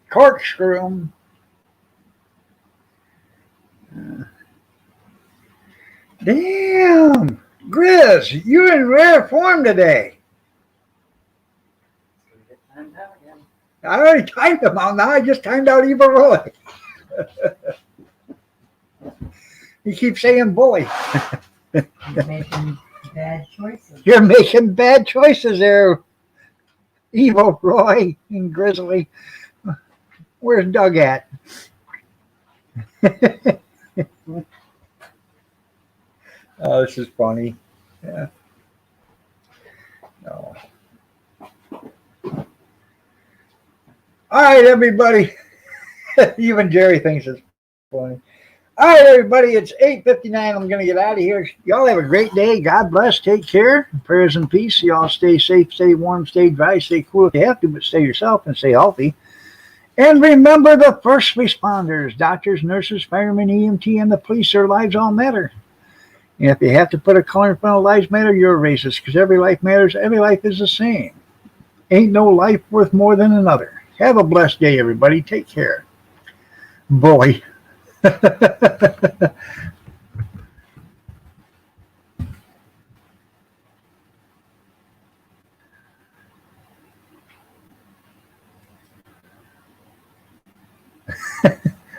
Corkscrew them. Damn. Grizz, you're in rare form today. I already timed them out. Now I just timed out Evil Roy. You keep saying bully. You're making bad choices. You're making bad choices there. Evo, Roy, and Grizzly. Where's Doug at? Oh, this is funny. Yeah. No. All right, everybody. Even Jerry thinks it's funny. All right, everybody. It's 8:59. I'm going to get out of here. Y'all have a great day. God bless. Take care. Prayers and peace. Y'all stay safe, stay warm, stay dry, stay cool if you have to, but stay yourself and stay healthy. And remember the first responders, doctors, nurses, firemen, EMT, and the police, their lives all matter. And if you have to put a color in front of lives matter, you're a racist, because every life matters. Every life is the same. Ain't no life worth more than another. Have a blessed day, everybody. Take care. Boy.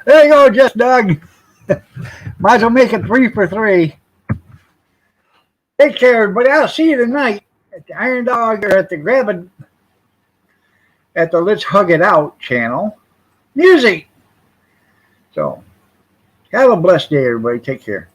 There you go, just Doug. Might as well make it 3 for 3. Take care, everybody. I'll see you tonight at the Iron Dog or at the Let's Hug It Out channel. Music. So, have a blessed day, everybody. Take care.